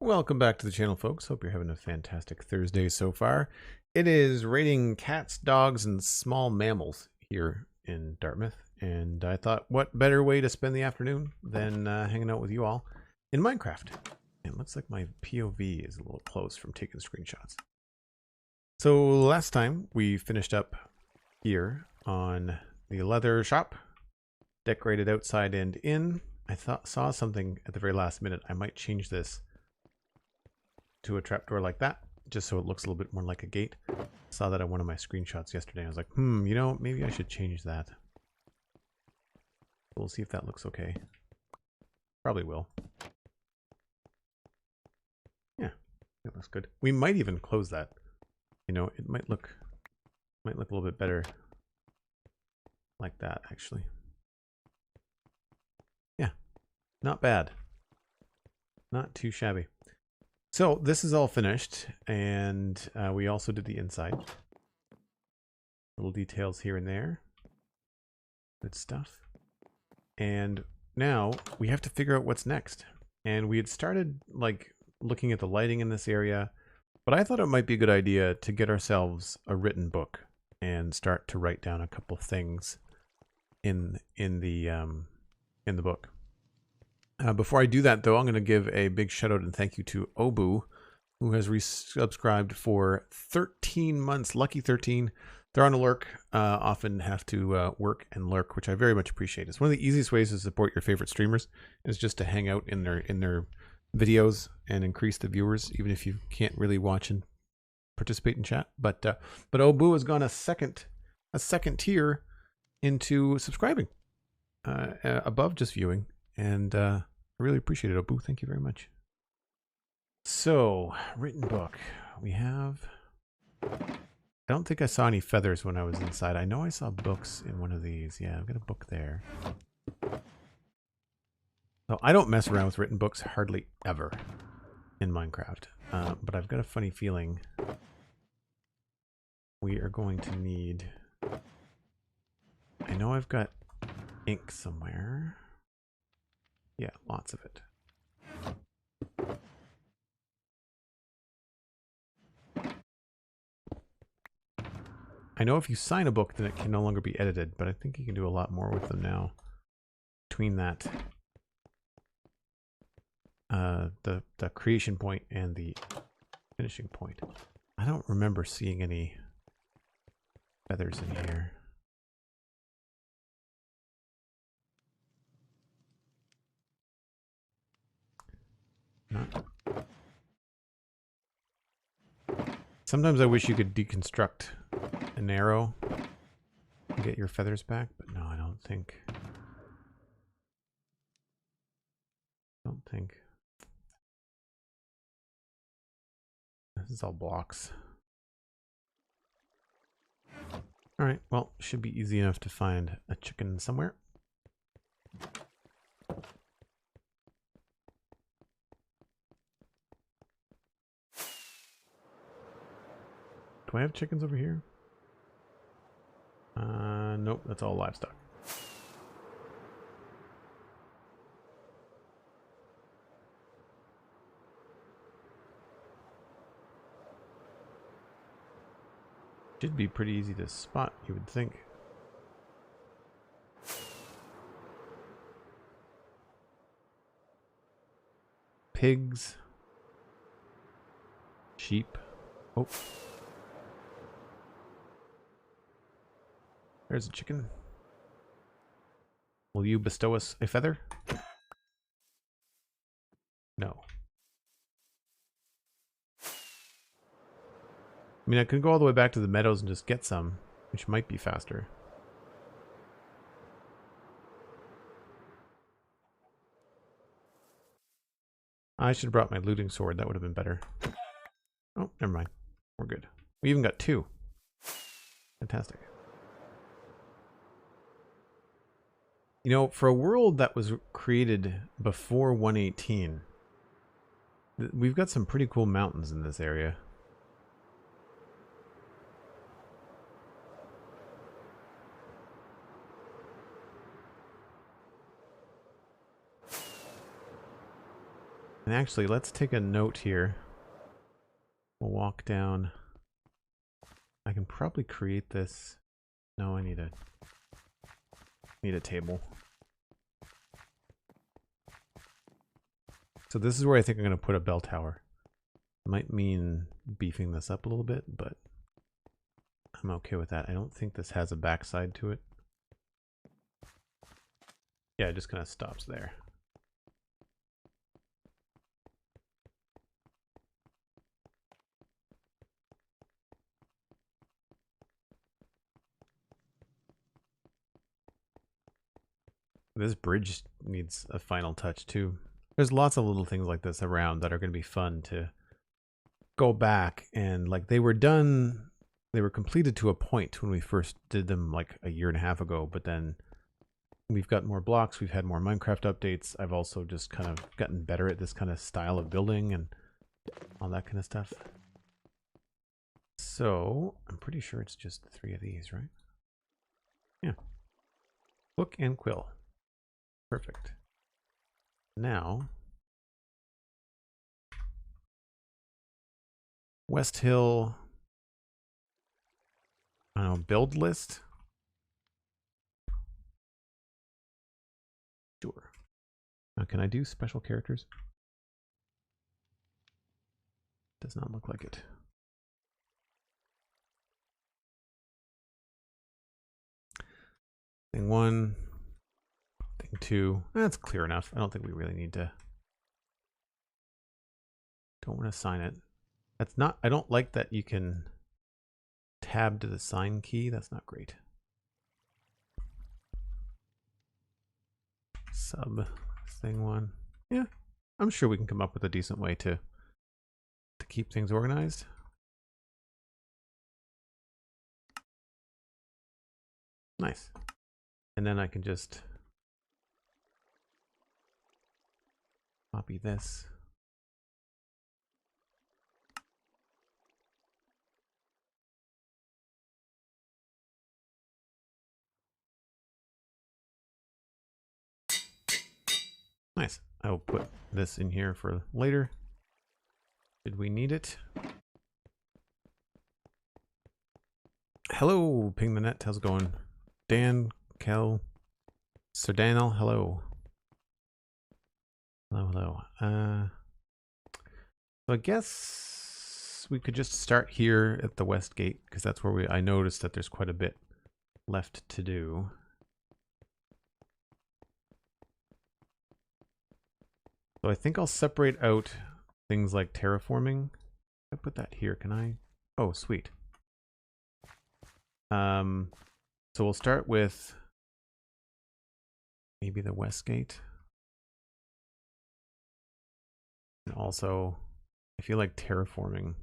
Welcome back to the channel, folks. Hope you're having a fantastic Thursday so far. It is rating cats, dogs, and small mammals here in Dartmouth, and I thought, what better way to spend the afternoon than hanging out with you all in Minecraft. It looks like my POV is a little close from taking screenshots. So last time we finished up here on the leather shop, decorated outside and in. I saw something at the very last minute. I might change this to a trapdoor like that, just so it looks a little bit more like a gate. Saw that on one of my screenshots yesterday. I was like, you know, maybe I should change that. We'll see if that looks okay. Probably will. Yeah, that looks good. We might even close that. You know, it might look a little bit better like that, actually. Yeah, not bad. Not too shabby. So this is all finished, and we also did the inside. Little details here and there. Good stuff. And now we have to figure out what's next. And we had started like looking at the lighting in this area, but I thought it might be a good idea to get ourselves a written book and start to write down a couple things in the book. Before I do that, though, I'm going to give a big shout out and thank you to Obu, who has resubscribed for 13 months. Lucky 13. They're on a lurk. Often have to work and lurk, which I very much appreciate. It's one of the easiest ways to support your favorite streamers is just to hang out in their videos and increase the viewers, even if you can't really watch and participate in chat. But Obu has gone a second tier into subscribing above just viewing. And I really appreciate it, Obu. Thank you very much. So, written book. We have... I don't think I saw any feathers when I was inside. I know I saw books in one of these. Yeah, I've got a book there. So, I don't mess around with written books hardly ever in Minecraft. But I've got a funny feeling we are going to need... I know I've got ink somewhere. Yeah, lots of it. I know if you sign a book, then it can no longer be edited, but I think you can do a lot more with them now. Between that, the creation point and the finishing point. I don't remember seeing any feathers in here. Sometimes I wish you could deconstruct an arrow and get your feathers back, but no, I don't think. This is all blocks. All right, well, should be easy enough to find a chicken somewhere. Do I have chickens over here? Nope, that's all livestock. Should be pretty easy to spot, you would think. Pigs. Sheep. Oh. There's a chicken. Will you bestow us a feather? No. I mean, I could go all the way back to the meadows and just get some, which might be faster. I should have brought my looting sword. That would have been better. Oh, never mind. We're good. We even got 2. Fantastic. You know, for a world that was created before 118, we've got some pretty cool mountains in this area. And actually, let's take a note here. We'll walk down. I can probably create this. No, I need a table. So this is where I think I'm going to put a bell tower. Might mean beefing this up a little bit, but I'm okay with that. I don't think this has a backside to it. Yeah, it just kind of stops there. This bridge needs a final touch too. There's lots of little things like this around that are going to be fun to go back and like they were done, they were completed to a point when we first did them like a year and a half ago, but then we've got more blocks, we've had more Minecraft updates. I've also just kind of gotten better at this kind of style of building and all that kind of stuff. So I'm pretty sure it's just 3 of these, right? Yeah. Book and quill. Perfect. Now, Westhill, I don't know, build list. Sure. Now, can I do special characters? Does not look like it. Thing 1, thing 2. That's clear enough. I don't think we really need to. Don't want to sign it. That's not, I don't like that you can tab to the sign key. That's not great. Sub thing 1. Yeah, I'm sure we can come up with a decent way to keep things organized. Nice. And then I can just copy this. Nice. I will put this in here for later. Did we need it? Hello, Ping the Net. How's it going? Dan, Kel, Sir Daniel, hello. Hello, hello. So I guess we could just start here at the west gate because that's where I noticed that there's quite a bit left to do. So I think I'll separate out things like terraforming. I put that here. Can I? Oh, sweet. So we'll start with maybe the west gate. And also, I feel like terraforming.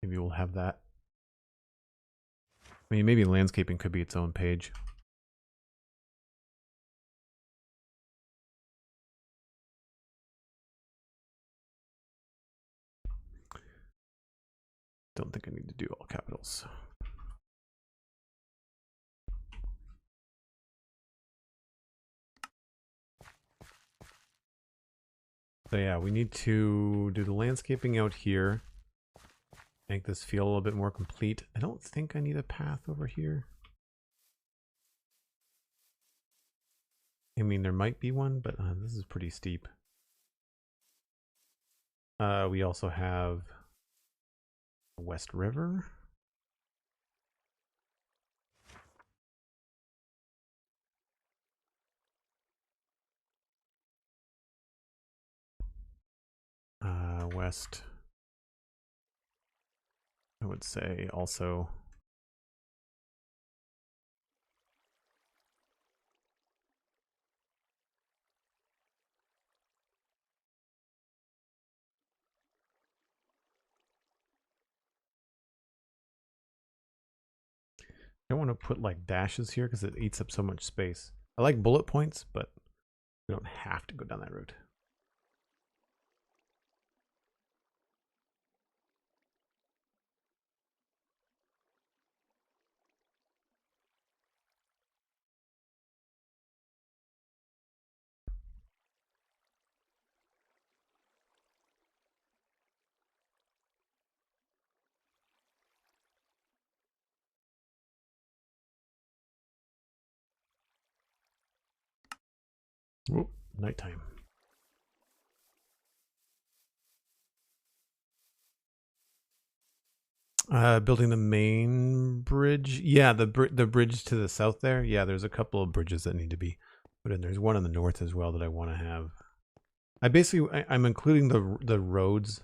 Maybe we'll have that. I mean, maybe landscaping could be its own page. Don't think I need to do all capitals. So yeah, we need to do the landscaping out here. Make this feel a little bit more complete. I don't think I need a path over here. I mean, there might be one, but this is pretty steep. We also have the West River. West, I would say also I don't want to put like dashes here because it eats up so much space. I like bullet points, but we don't have to go down that route. Whoop, nighttime. Building the main bridge. Yeah, the bridge to the south there. Yeah, there's a couple of bridges that need to be put in. There's one in the north as well that I want to have. I'm including the roads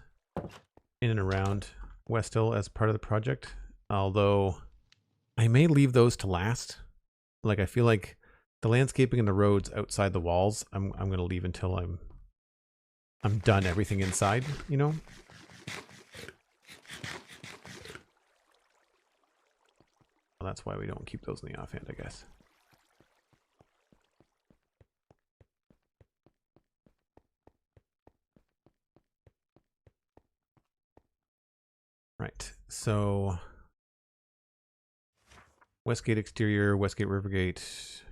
in and around Westhill as part of the project. Although I may leave those to last. Like I feel like the landscaping and the roads outside the walls, I'm gonna leave until I'm done everything inside, you know? Well, that's why we don't keep those in the offhand, I guess. Right, so Westgate exterior, Westgate Rivergate,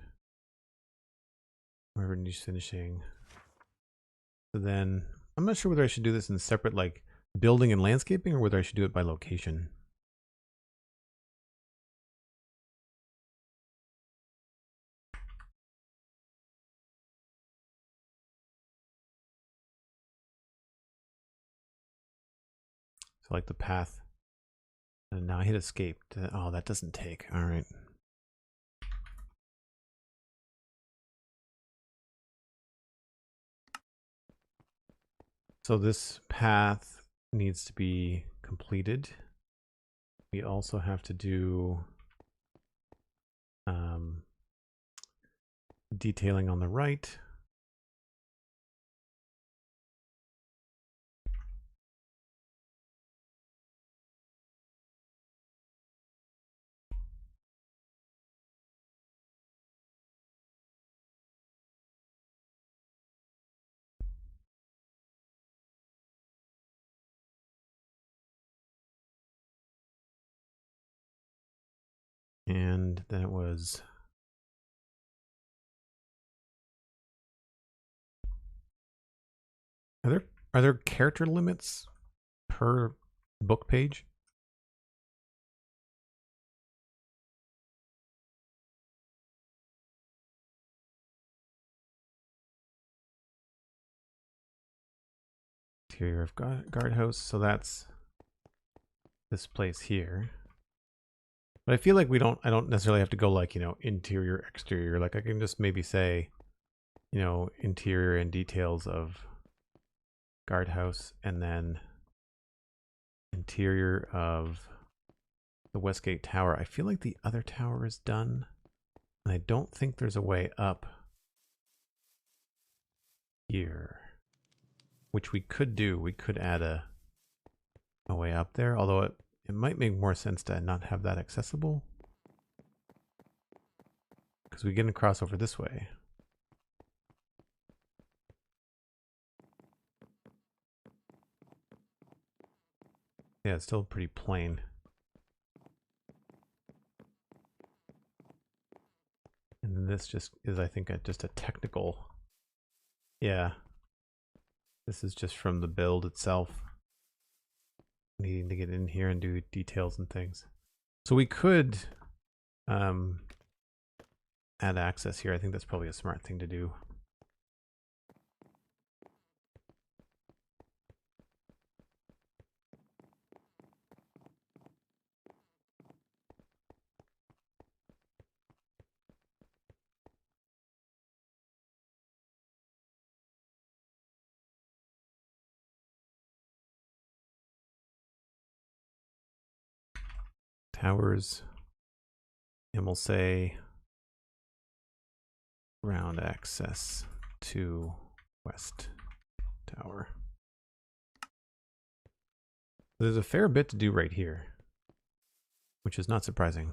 wherever needs finishing. So then, I'm not sure whether I should do this in separate, like, building and landscaping, or whether I should do it by location. So like the path. And now I hit escape. Oh, that doesn't take. All right. So this path needs to be completed. We also have to do detailing on the right. And then it was are there character limits per book page? Interior of guardhouse, so that's this place here. But I feel like I don't necessarily have to go like, you know, interior, exterior. Like I can just maybe say, you know, interior and details of guardhouse, and then interior of the Westgate Tower. I feel like the other tower is done, and I don't think there's a way up here, which we could do. We could add a way up there, although it might make more sense to not have that accessible, because we can cross over this way. Yeah, it's still pretty plain. And then this just is, I think, just a technical. Yeah. This is just from the build itself. Needing to get in here and do details and things. So we could add access here. I think that's probably a smart thing to do. Towers, and we'll say ground access to West Tower. There's a fair bit to do right here, which is not surprising.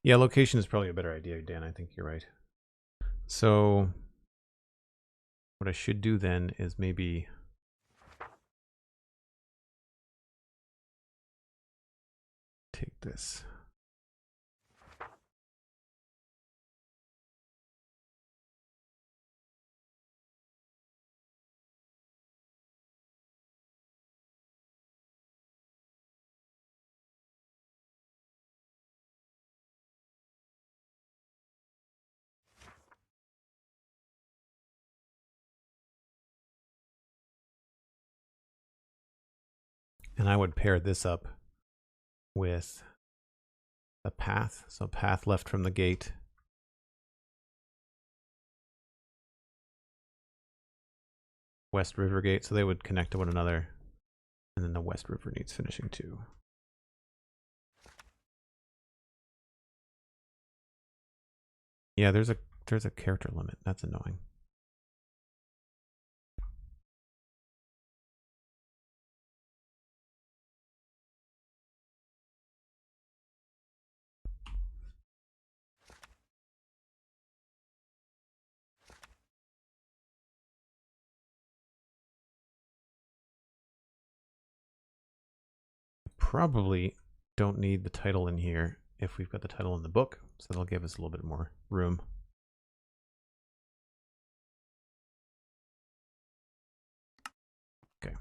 Yeah, location is probably a better idea, Dan. I think you're right. So what I should do then is maybe take this. And I would pair this up with a path. So path left from the gate. West River Gate, so they would connect to one another. And then the West River needs finishing too. Yeah, there's a character limit. That's annoying. Probably don't need the title in here if we've got the title in the book, so that'll give us a little bit more room. Okay.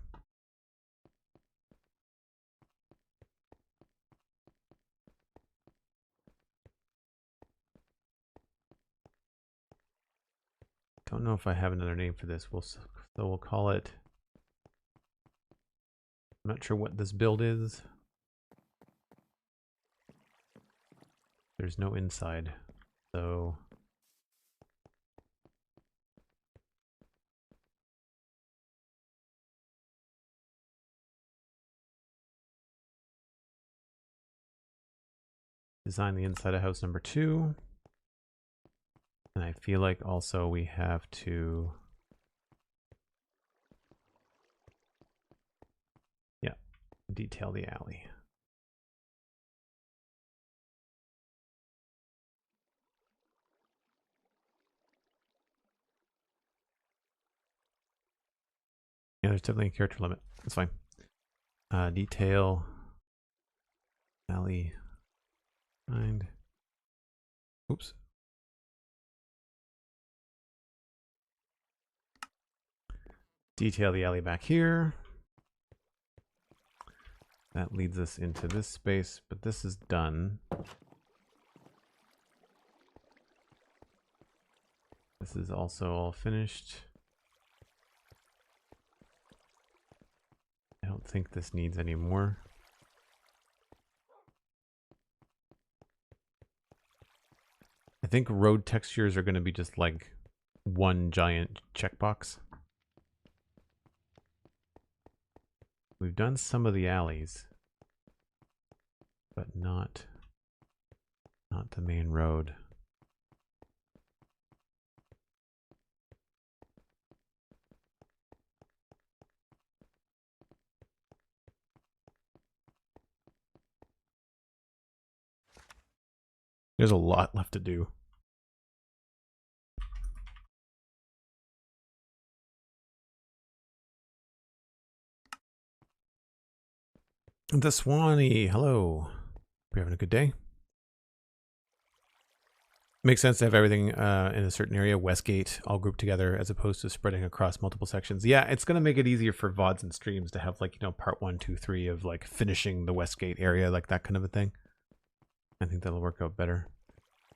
Don't know if I have another name for this. So we'll call it. I'm not sure what this build is. There's no inside, so design the inside of house number 2. And I feel like also we have to, yeah, detail the alley. Yeah, there's definitely a character limit. That's fine. Detail, alley, find. Oops. Detail the alley back here. That leads us into this space, but this is done. This is also all finished. I don't think this needs any more. I think road textures are going to be just like one giant checkbox. We've done some of the alleys, but not the main road. There's a lot left to do. The Swanee, hello. Hope you're having a good day. Makes sense to have everything in a certain area, Westgate, all grouped together as opposed to spreading across multiple sections. Yeah, it's going to make it easier for VODs and streams to have, like, you know, part 1, 2, 3 of like finishing the Westgate area, like that kind of a thing. I think that'll work out better.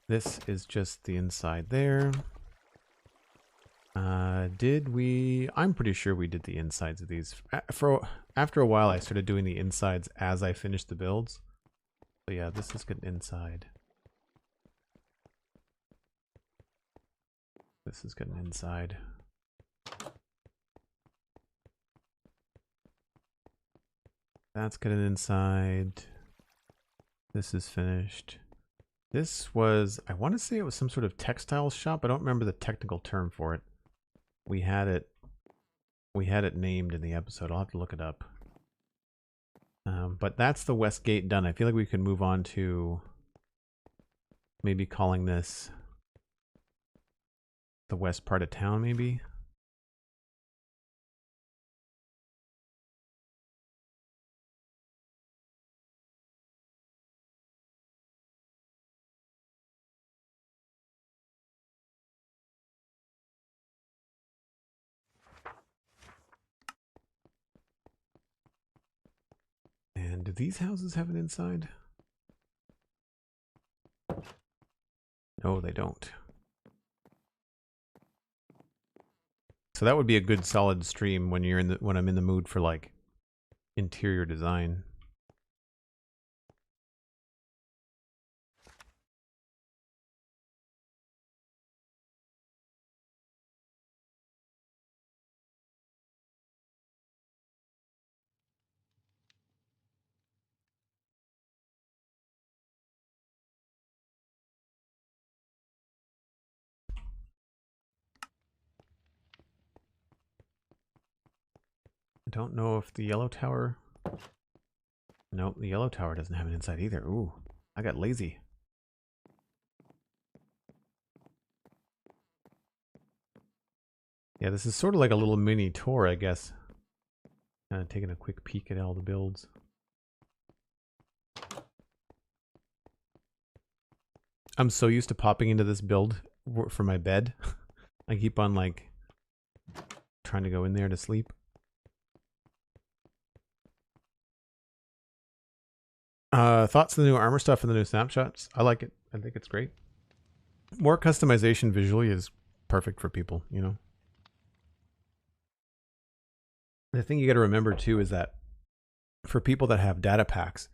This is just the inside there. Did we? I'm pretty sure we did the insides of these. After a while, I started doing the insides as I finished the builds. So yeah, this is good inside. This is good inside. That's good inside. This is finished. This was, I want to say it was some sort of textile shop. I don't remember the technical term for it. We had it named in the episode. I'll have to look it up. But that's the West Gate done. I feel like we can move on to maybe calling this the west part of town, maybe. And do these houses have an inside? No, they don't. So that would be a good solid stream when you're in the when I'm in the mood for, like, interior design. I don't know if the yellow tower... Nope, the yellow tower doesn't have an inside either. Ooh, I got lazy. Yeah, this is sort of like a little mini tour, I guess. Kind of taking a quick peek at all the builds. I'm so used to popping into this build for my bed. I keep on like trying to go in there to sleep. Thoughts on the new armor stuff and the new snapshots? I like it. I think it's great. More customization visually is perfect for people, you know. The thing you got to remember too is that for people that have data packs,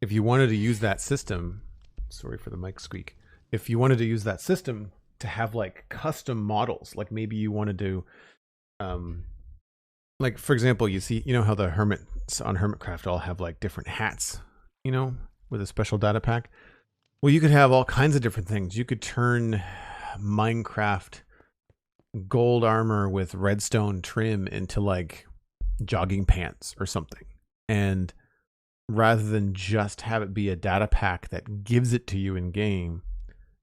if you wanted to use that system, sorry for the mic squeak, if you wanted to use that system to have like custom models, like maybe you wanted to, like for example, you see, you know how the hermits on Hermitcraft all have like different hats, you know, with a special data pack. Well, you could have all kinds of different things. You could turn Minecraft gold armor with redstone trim into like jogging pants or something. And rather than just have it be a data pack that gives it to you in game,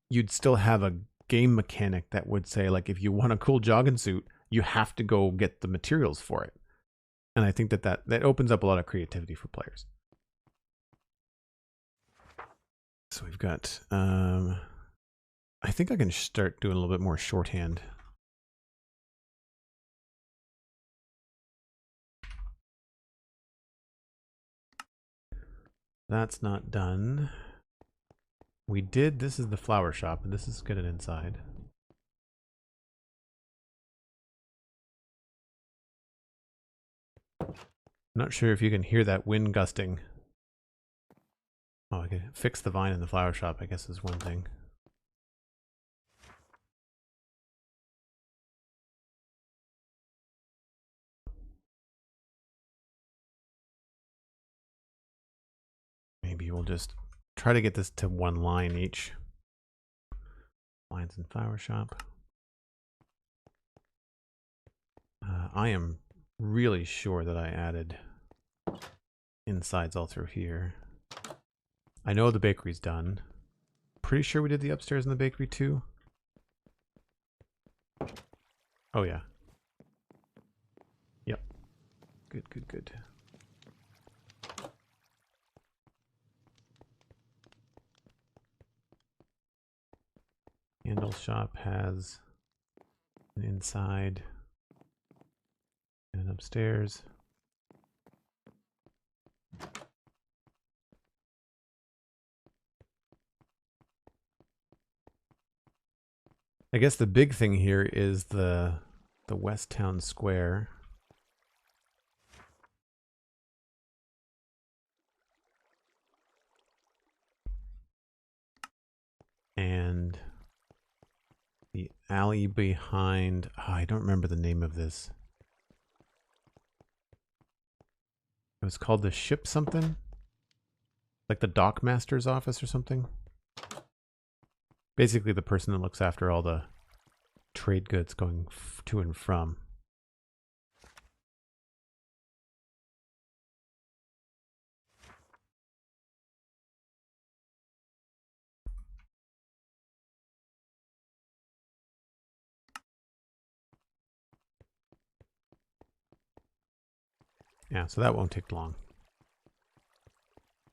you'd still have a game mechanic that would say, like, if you want a cool jogging suit, you have to go get the materials for it. And I think that opens up a lot of creativity for players. So we've got, I think I can start doing a little bit more shorthand. That's not done. We did, this is the flower shop, and this is good and inside. I'm not sure if you can hear that wind gusting. Oh, I could fix the vine in the flower shop, I guess is one thing. Maybe we'll just try to get this to one line each. Lines in flower shop. I am really sure that I added insides all through here. I know the bakery's done. Pretty sure we did the upstairs in the bakery too. Oh yeah. Yep. Good, good, good. Candle shop has an inside and an upstairs. I guess the big thing here is the West Town Square. And the alley behind, oh, I don't remember the name of this. It was called the ship something? Like the dockmaster's office or something? Basically the person that looks after all the trade goods going to and from. Yeah, so that won't take long.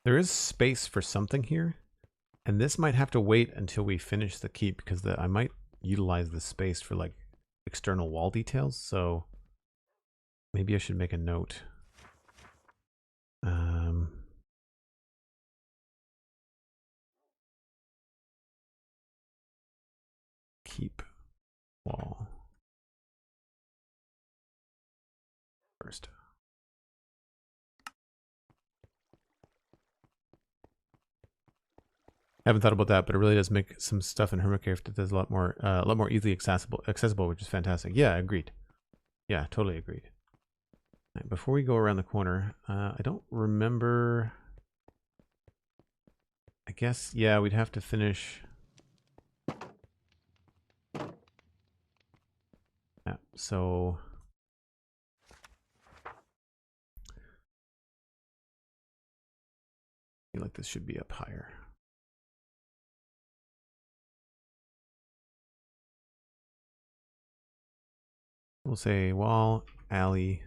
There is space for something here, and this might have to wait until we finish the keep because I might utilize the space for like external wall details, so maybe I should make a note. Keep wall first. Haven't thought about that, but it really does make some stuff in Hermitcave that is a lot more easily accessible, which is fantastic. Yeah, agreed. Yeah, totally agreed. Right, before we go around the corner, I don't remember. I guess, yeah, we'd have to finish. Yeah, so I feel like this should be up higher. We'll say wall, alley,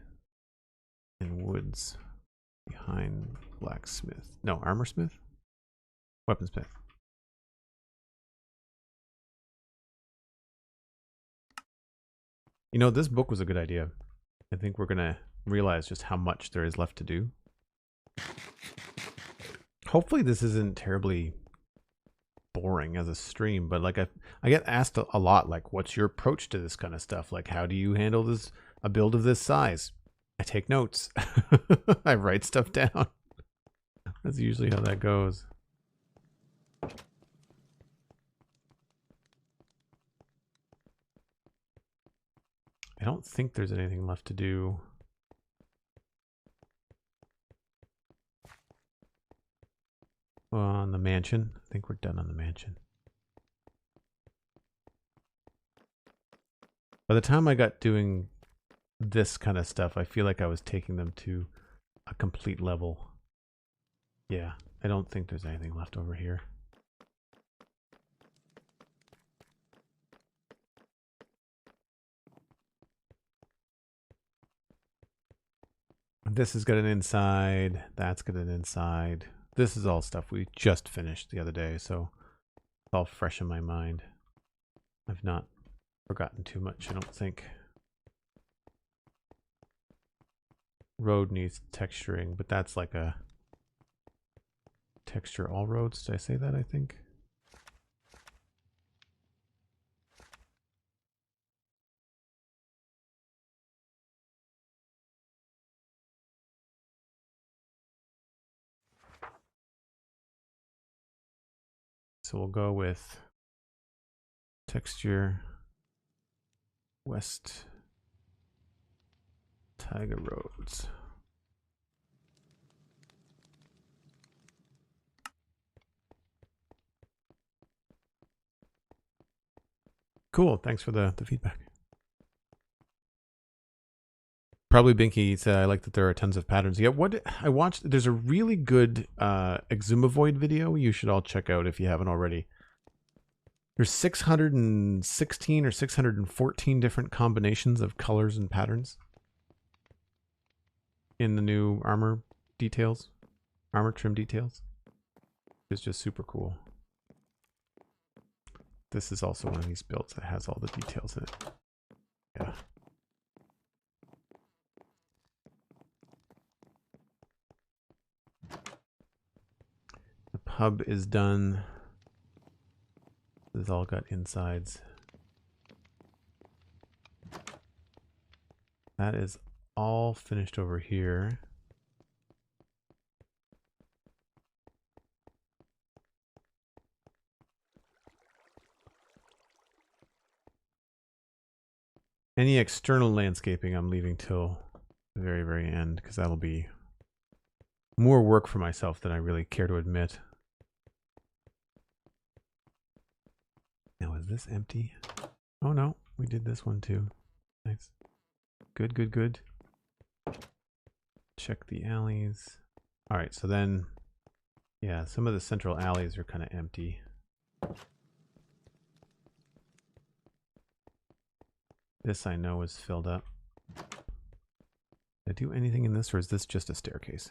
and woods behind blacksmith. No, armorsmith? Weaponsmith. You know, this book was a good idea. I think we're going to realize just how much there is left to do. Hopefully this isn't terribly boring as a stream, but like I get asked a lot, like, what's your approach to this kind of stuff? Like, how do you handle this, a build of this size? I take notes. I write stuff down. That's usually how that goes. I don't think there's anything left to do. On the mansion. I think we're done on the mansion. By the time I got doing this kind of stuff, I feel like I was taking them to a complete level. Yeah, I don't think there's anything left over here. This has got an inside. That's got an inside. This is all stuff we just finished the other day, so it's all fresh in my mind. I've not forgotten too much, I don't think. Road needs texturing, but that's like a texture all roads. Did I say that, I think? So we'll go with texture West Tiger Roads. Cool, thanks for the feedback. Probably Binky said, I like that there are tons of patterns. Yeah, what I watched, there's a really good Exumavoid video you should all check out if you haven't already. There's 616 or 614 different combinations of colors and patterns in the new armor details, armor trim details. It's just super cool. This is also one of these builds that has all the details in it. Yeah. The pub is done. This all got insides. That is all finished over here. Any external landscaping I'm leaving till the very, very end, because that'll be more work for myself than I really care to admit. Now, is this empty? Oh no, we did this one too. Nice. Good, good, good. Check the alleys. All right, so then, yeah, some of the central alleys are kind of empty. This I know is filled up. Did I do anything in this, or is this just a staircase?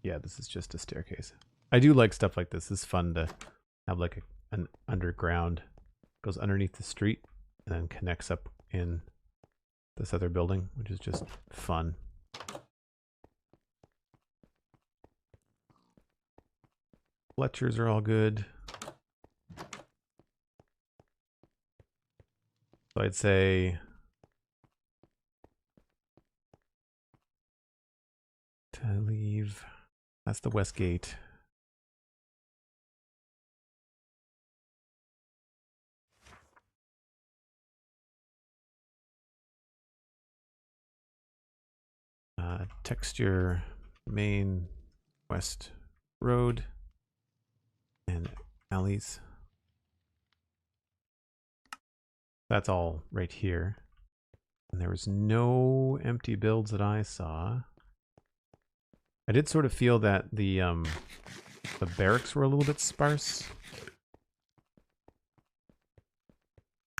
Yeah, this is just a staircase. I do like stuff like this. It's fun to have like an underground, goes underneath the street and then connects up in this other building, which is just fun. Fletchers are all good. So I'd say to leave, that's the west gate. Texture, main, west road, and alleys. That's all right here. And there was no empty builds that I saw. I did sort of feel that the barracks were a little bit sparse.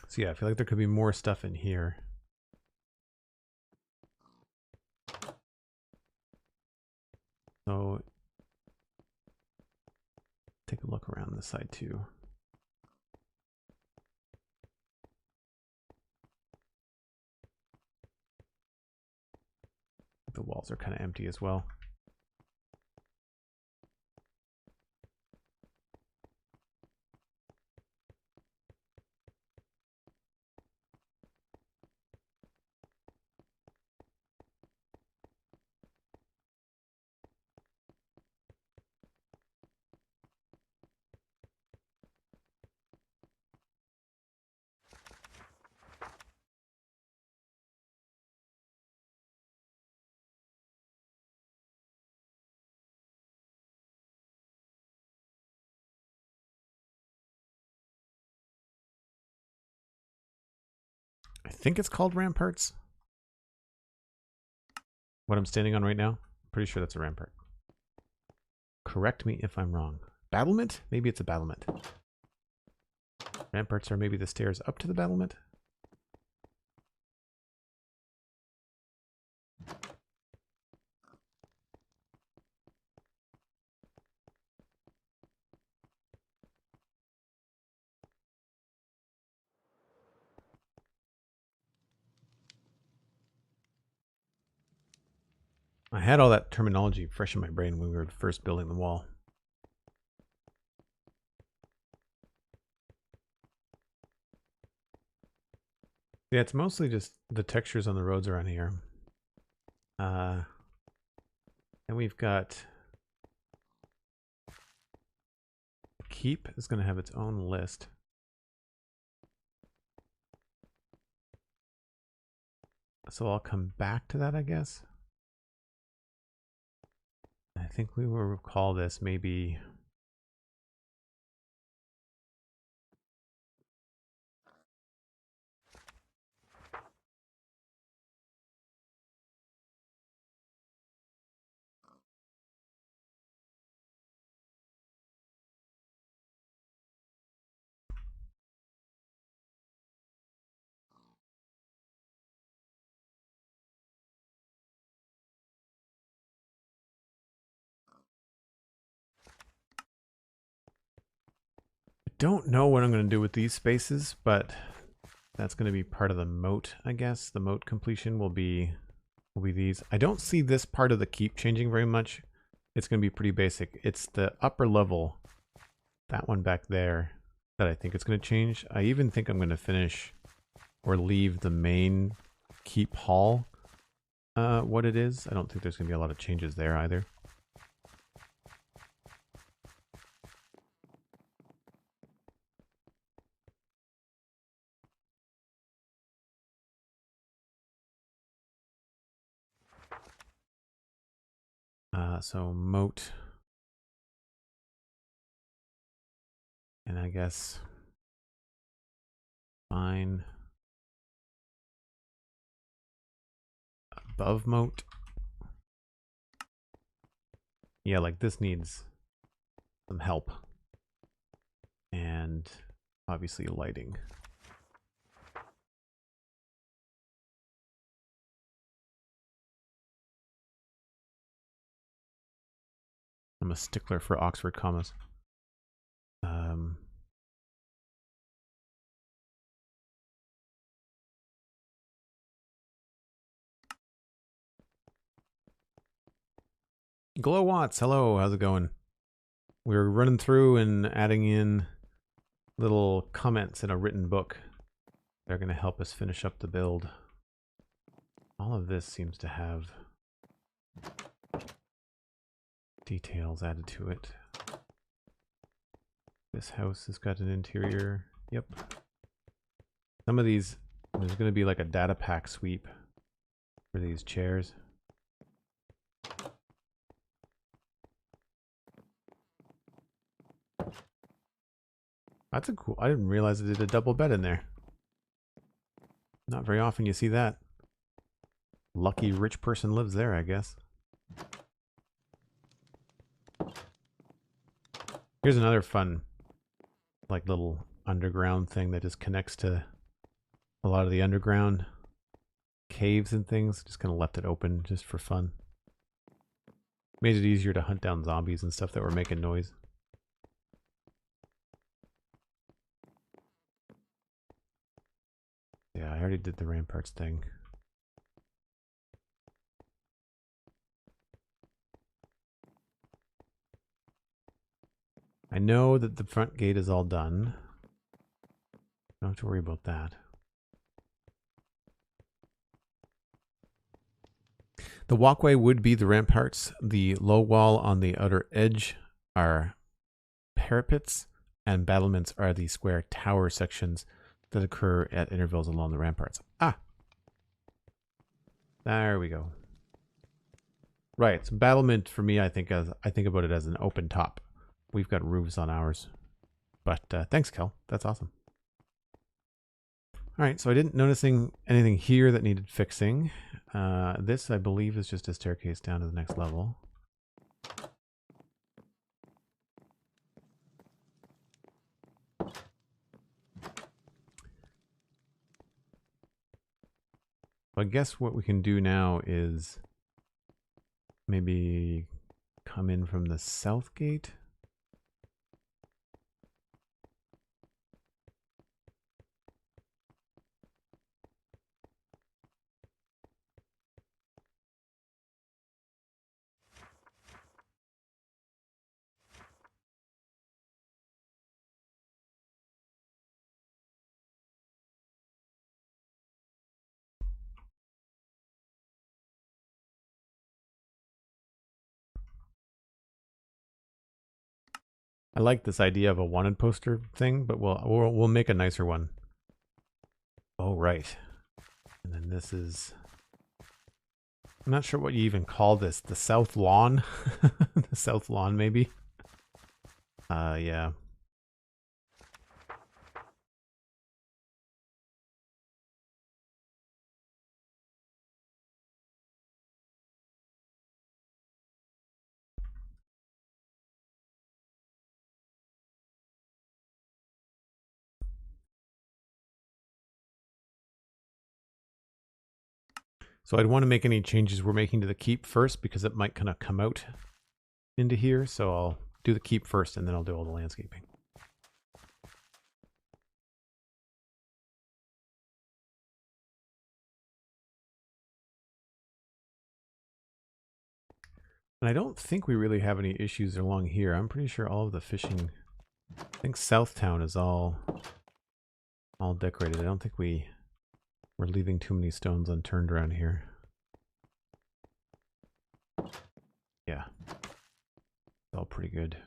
So yeah, I feel like there could be more stuff in here. So take a look around this side too. The walls are kind of empty as well. I think it's called ramparts. What I'm standing on right now, I'm pretty sure that's a rampart. Correct me if I'm wrong. Battlement? Maybe it's a battlement. Ramparts are maybe the stairs up to the battlement? I had all that terminology fresh in my brain when we were first building the wall. Yeah, it's mostly just the textures on the roads around here. And we've got Keep is going to have its own list. So I'll come back to that, I guess. I think we will call this maybe... don't know what I'm going to do with these spaces, but that's going to be part of the moat, I guess. The moat completion will be these. I don't see this part of the keep changing very much. It's going to be pretty basic. It's the upper level, that one back there, that I think it's going to change. I even think I'm going to finish or leave the main keep hall what it is. I don't think there's going to be a lot of changes there either. So moat, and I guess fine above moat. Yeah, like this needs some help, and obviously lighting. I'm a stickler for Oxford commas. Glow Watts, hello, how's it going? We're running through and adding in little comments in a written book. They're going to help us finish up the build. All of this seems to have details added to it. This house has got an interior. Yep. Some of these, there's going to be like a data pack sweep for these chairs. That's a cool. I didn't realize it did a double bed in there. Not very often you see that. Lucky rich person lives there, I guess. Here's another fun, like, little underground thing that just connects to a lot of the underground caves and things. Just kind of left it open just for fun. Made it easier to hunt down zombies and stuff that were making noise. Yeah, I already did the ramparts thing. I know that the front gate is all done. Don't have to worry about that. The walkway would be the ramparts. The low wall on the outer edge are parapets, and battlements are the square tower sections that occur at intervals along the ramparts. Ah! There we go. Right, so battlement for me, I think about it as an open top. We've got roofs on ours. But thanks, Kel. That's awesome. All right, so I didn't notice anything here that needed fixing. This, I believe, is just a staircase down to the next level. I guess what we can do now is maybe come in from the south gate. I like this idea of a wanted poster thing, but we'll make a nicer one. Oh, right. And then this is... I'm not sure what you even call this. The south lawn? The south lawn, maybe? Yeah. So I'd want to make any changes we're making to the keep first because it might kind of come out into here. So I'll do the keep first and then I'll do all the landscaping. And I don't think we really have any issues along here. I'm pretty sure all of the fishing... I think Southtown is all decorated. I don't think we're leaving too many stones unturned around here. Yeah. It's all pretty good.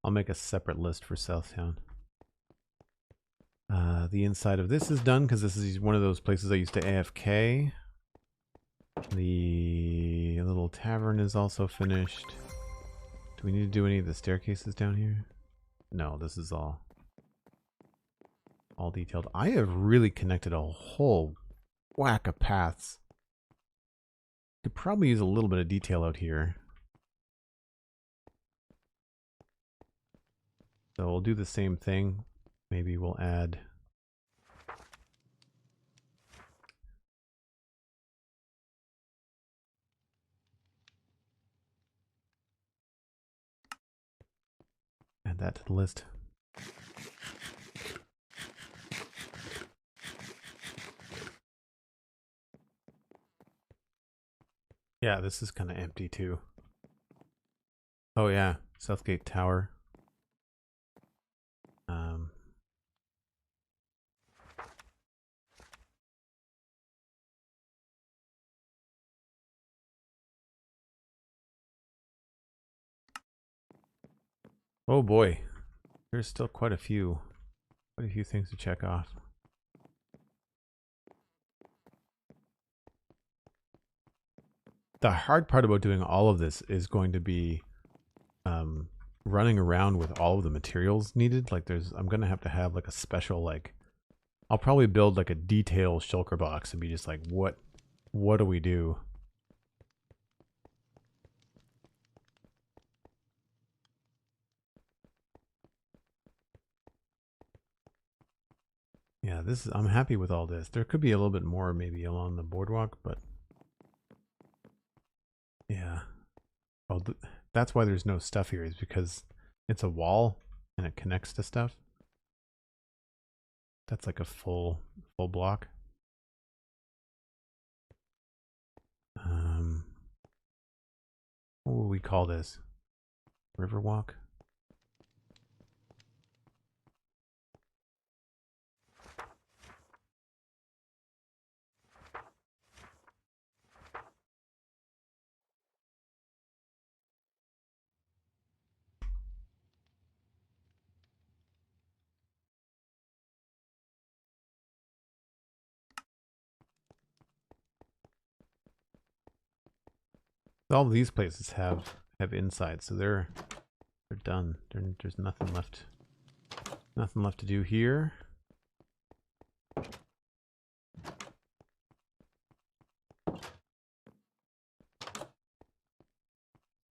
I'll make a separate list for Southtown. The inside of this is done because this is one of those places I used to AFK. The little tavern is also finished. Do we need to do any of the staircases down here? No, this is all detailed. I have really connected a whole whack of paths. Could probably use a little bit of detail out here. So we'll do the same thing. Maybe we'll add... add that to the list. Yeah, this is kind of empty too. Oh yeah, Southgate Tower. Oh boy, there's still quite a few things to check off. The hard part about doing all of this is going to be running around with all of the materials needed. Like I'm gonna have to have like a special, like, I'll probably build like a detail shulker box and be just like, what do we do? Yeah, I'm happy with all this. There could be a little bit more maybe along the boardwalk, but yeah. Oh, that's why there's no stuff here, is because it's a wall and it connects to stuff. That's like a full block. What would we call this? Riverwalk? All these places have inside, so they're done. There's nothing left. Nothing left to do here.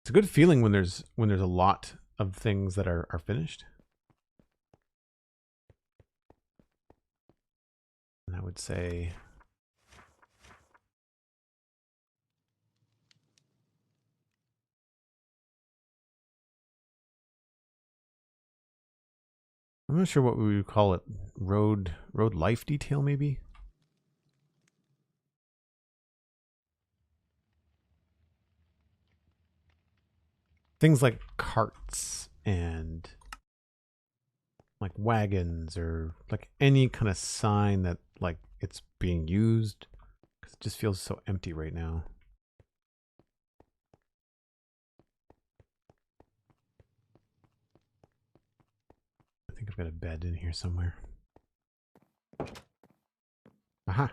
It's a good feeling when there's a lot of things that are finished. And I would say I'm not sure what we would call it. Road life detail, maybe? Things like carts and like wagons, or like any kind of sign that like it's being used, because it just feels so empty right now. I think I've got a bed in here somewhere. Aha.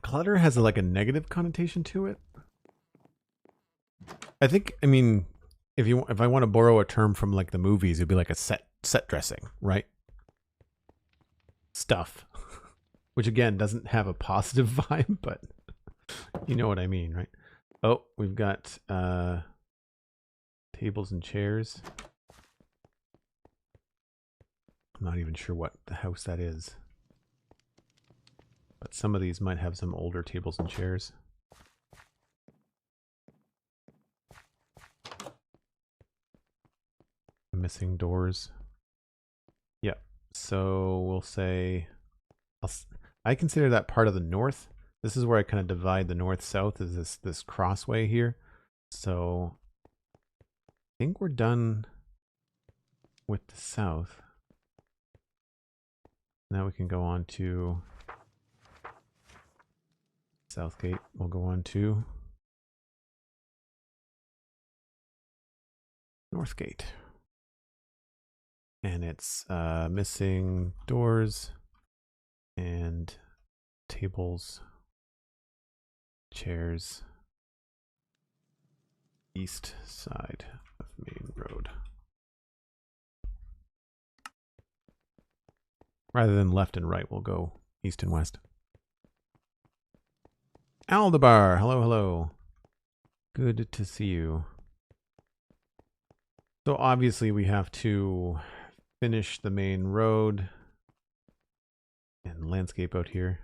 Clutter has like a negative connotation to it. I mean, if I want to borrow a term from like the movies, it'd be like a set dressing, right? Stuff. Which again doesn't have a positive vibe, but you know what I mean, right? Oh, we've got tables and chairs. I'm not even sure what the house that is. But some of these might have some older tables and chairs. Missing doors. Yeah. So we'll say I consider that part of the north. This is where I kind of divide the north-south, is this crossway here. So I think we're done with the south. Now we can go on to Southgate. We'll go on to Northgate. And it's missing doors and tables, chairs, east side of main road. Rather than left and right, we'll go east and west. Aldebar, hello, hello. Good to see you. So obviously we have to finish the main road and landscape out here.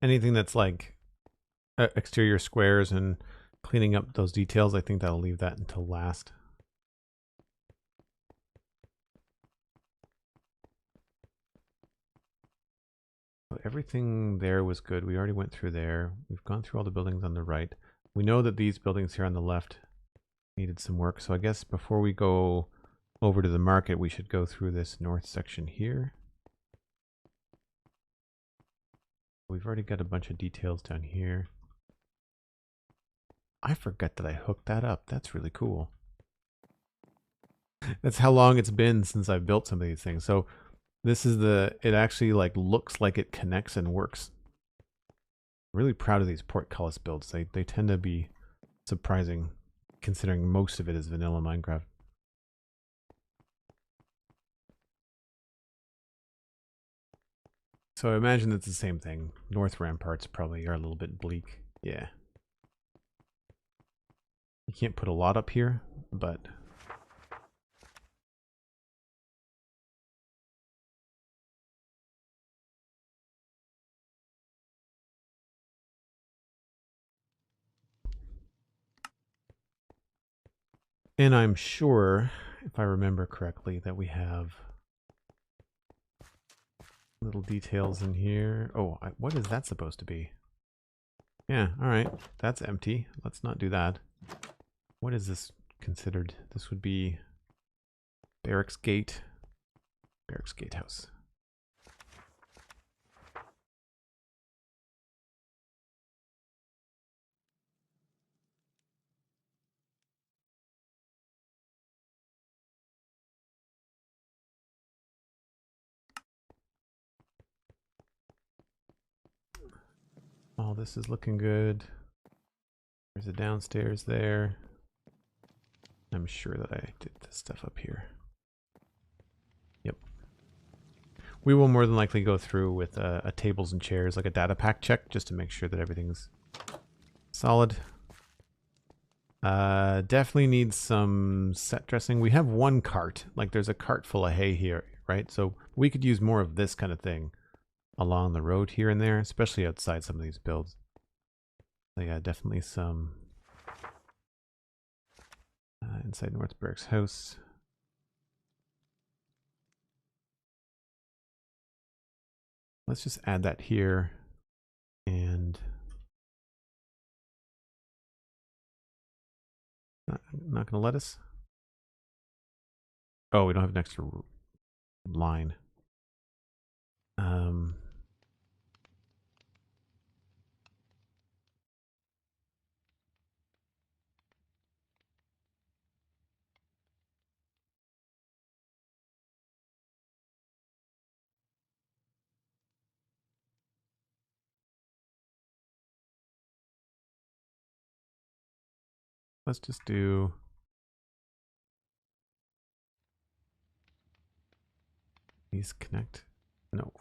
Anything that's like exterior squares and cleaning up those details, I think that'll leave that until last. So everything there was good. We already went through there. We've gone through all the buildings on the right. We know that these buildings here on the left needed some work. So I guess before we go over to the market, we should go through this north section here. We've already got a bunch of details down here. I forgot that I hooked that up. That's really cool. That's how long it's been since I've built some of these things. So this is it actually like looks like it connects and works. Really proud of these portcullis builds. They tend to be surprising considering most of it is vanilla Minecraft. So I imagine it's the same thing. North ramparts probably are a little bit bleak. Yeah. You can't put a lot up here, but and I'm sure, if I remember correctly, that we have little details in here. Oh, what is that supposed to be? Yeah, all right. That's empty. Let's not do that. What is this considered? This would be Barracks Gate. Barracks Gatehouse. All this is looking good. There's a downstairs there. I'm sure that I did this stuff up here. Yep. We will more than likely go through with a tables and chairs, like a data pack check, just to make sure that everything's solid. Definitely needs some set dressing. We have one cart. Like there's a cart full of hay here, right? So we could use more of this kind of thing along the road here and there, especially outside some of these builds. So yeah, definitely some inside North Barracks House. Let's just add that here and not gonna let us. Oh, we don't have an extra line. Let's just do these connect. No.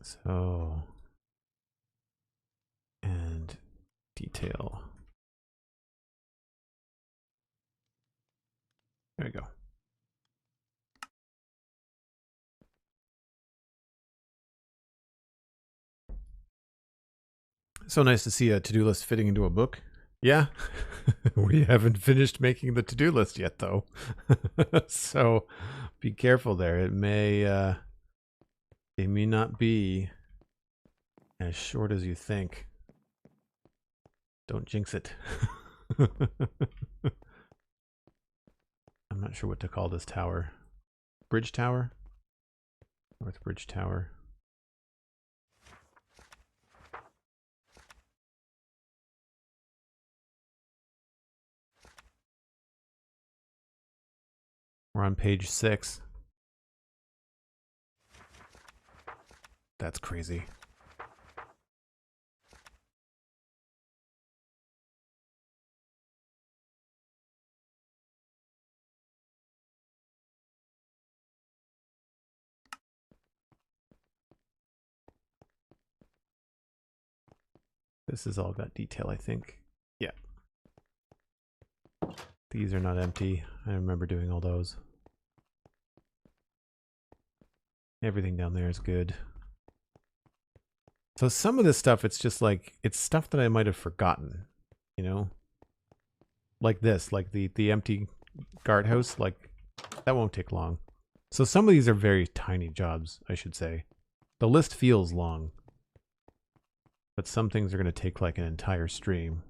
So, and detail. There we go. So nice to see a to-do list fitting into a book. Yeah, we haven't finished making the to-do list yet, though. So be careful there. It may not be as short as you think. Don't jinx it. I'm not sure what to call this tower. Bridge tower? North Bridge Tower. We're on page 6. That's crazy. This has all got detail, I think. Yeah. These are not empty. I remember doing all those. Everything down there is good. So some of this stuff, it's just like, it's stuff that I might have forgotten, you know? Like this, like the empty guardhouse, like that won't take long. So some of these are very tiny jobs, I should say. The list feels long, but some things are going to take like an entire stream.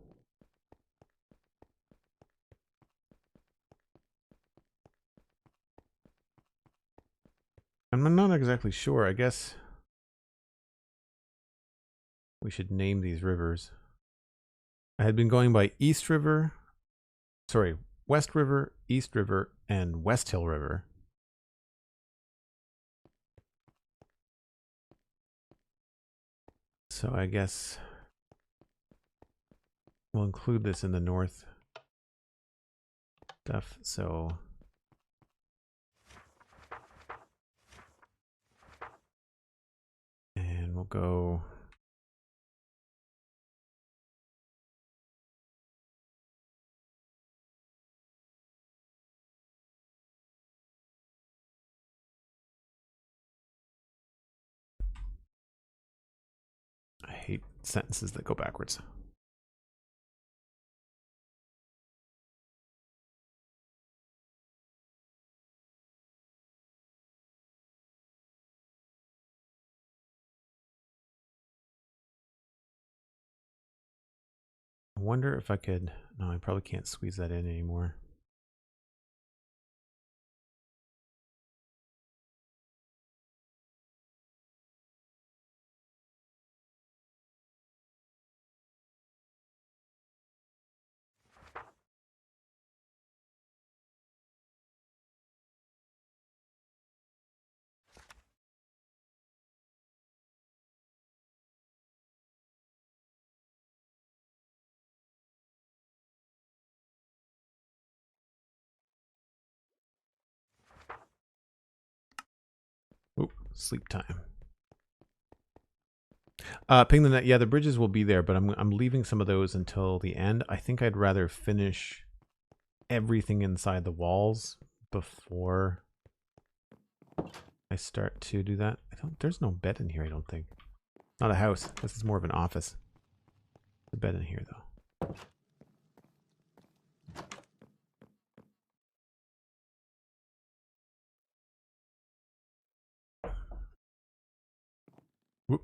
I'm not exactly sure. I guess we should name these rivers. I had been going by East River, sorry, West River, East River, and Westhill River. So I guess we'll include this in the north stuff. So and we'll go I hate sentences that go backwards. I wonder if I could, no, I probably can't squeeze that in anymore. Oop, sleep time. Ping the net. Yeah, the bridges will be there, but I'm leaving some of those until the end. I think I'd rather finish everything inside the walls before I start to do that. There's no bed in here, I don't think. Not a house. This is more of an office. The bed in here though. Whoop.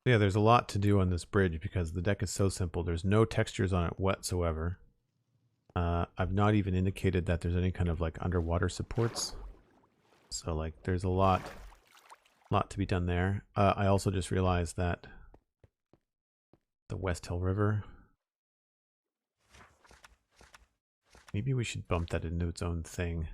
Yeah, there's a lot to do on this bridge because the deck is so simple. There's no textures on it whatsoever. I've not even indicated that there's any kind of like underwater supports. So like there's a lot to be done there. I also just realized that the Westhill River, maybe we should bump that into its own thing.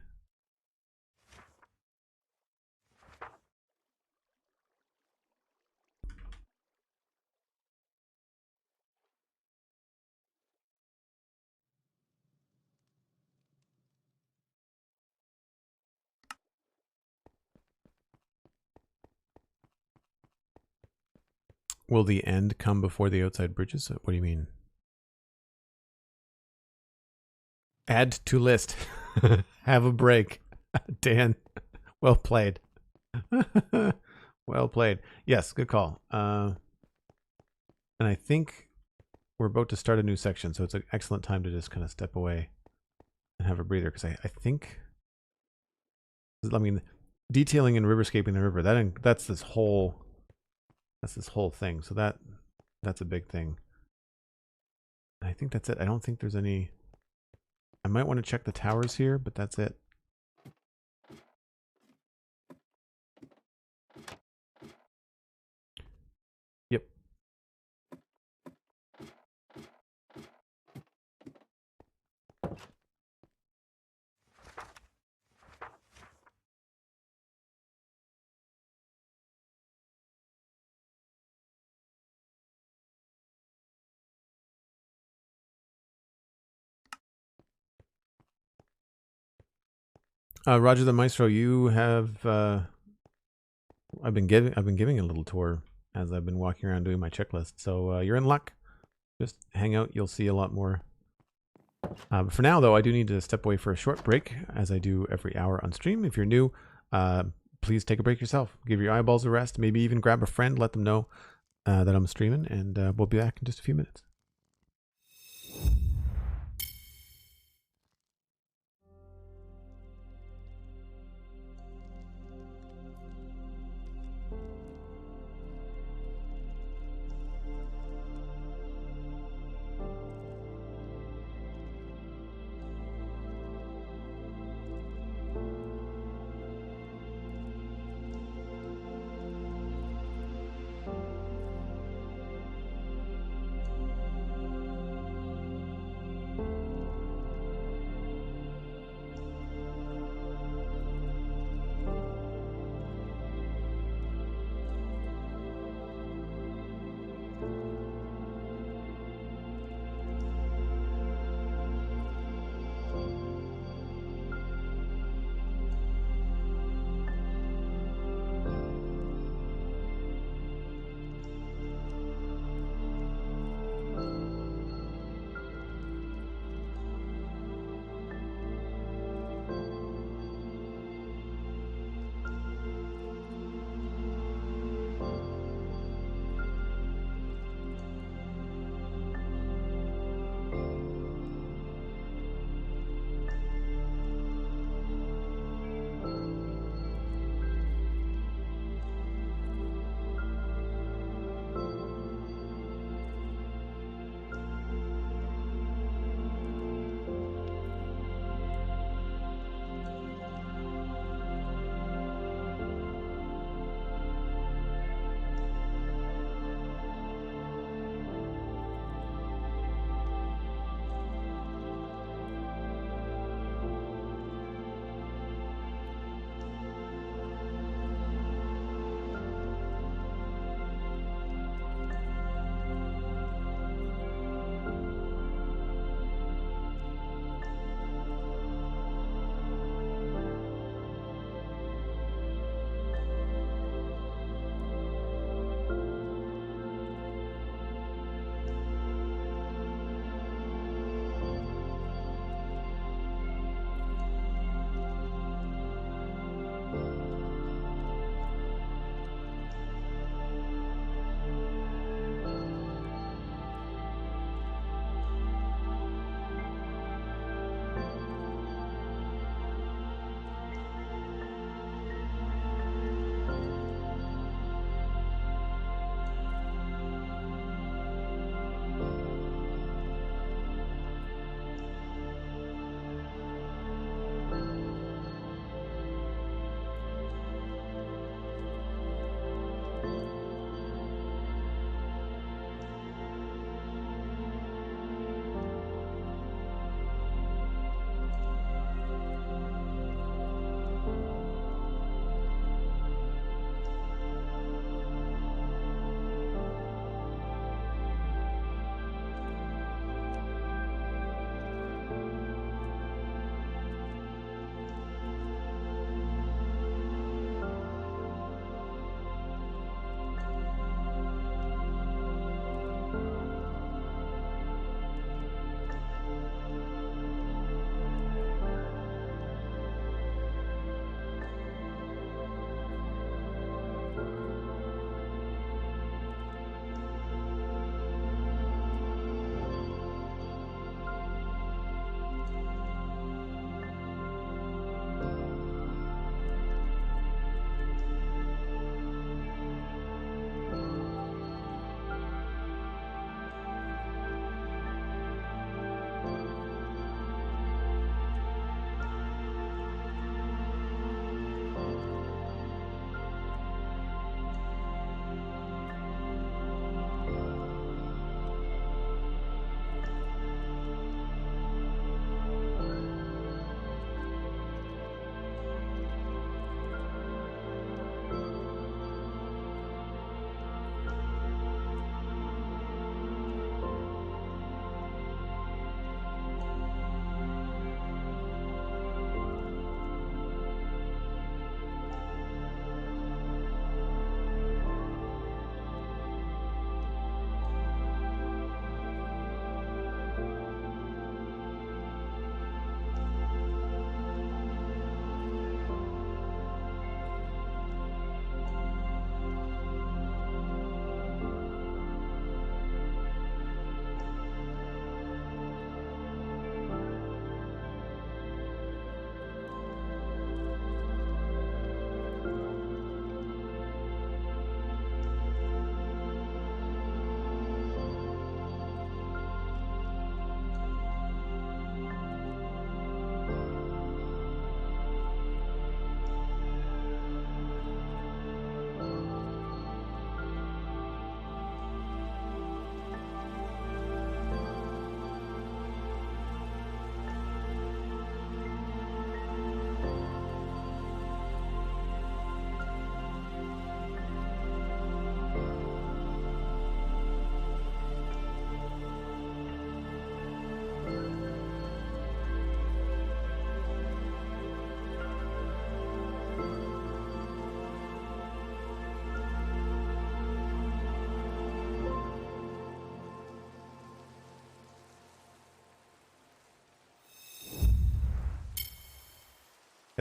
Will the end come before the outside bridges? What do you mean? Add to list. Have a break. Dan, well played. Well played. Yes, good call. And I think we're about to start a new section, so it's an excellent time to just kind of step away and have a breather, because I think, I mean, detailing and riverscaping the river, that's this whole thing. So that's a big thing. I think that's it. I don't think there's any. I might want to check the towers here, but that's it. Yep. Roger the Maestro, you have I've been giving a little tour as I've been walking around doing my checklist. So you're in luck. Just hang out. You'll see a lot more. But for now, though, I do need to step away for a short break, as I do every hour on stream. If you're new, please take a break yourself. Give your eyeballs a rest. Maybe even grab a friend. Let them know that I'm streaming, and we'll be back in just a few minutes.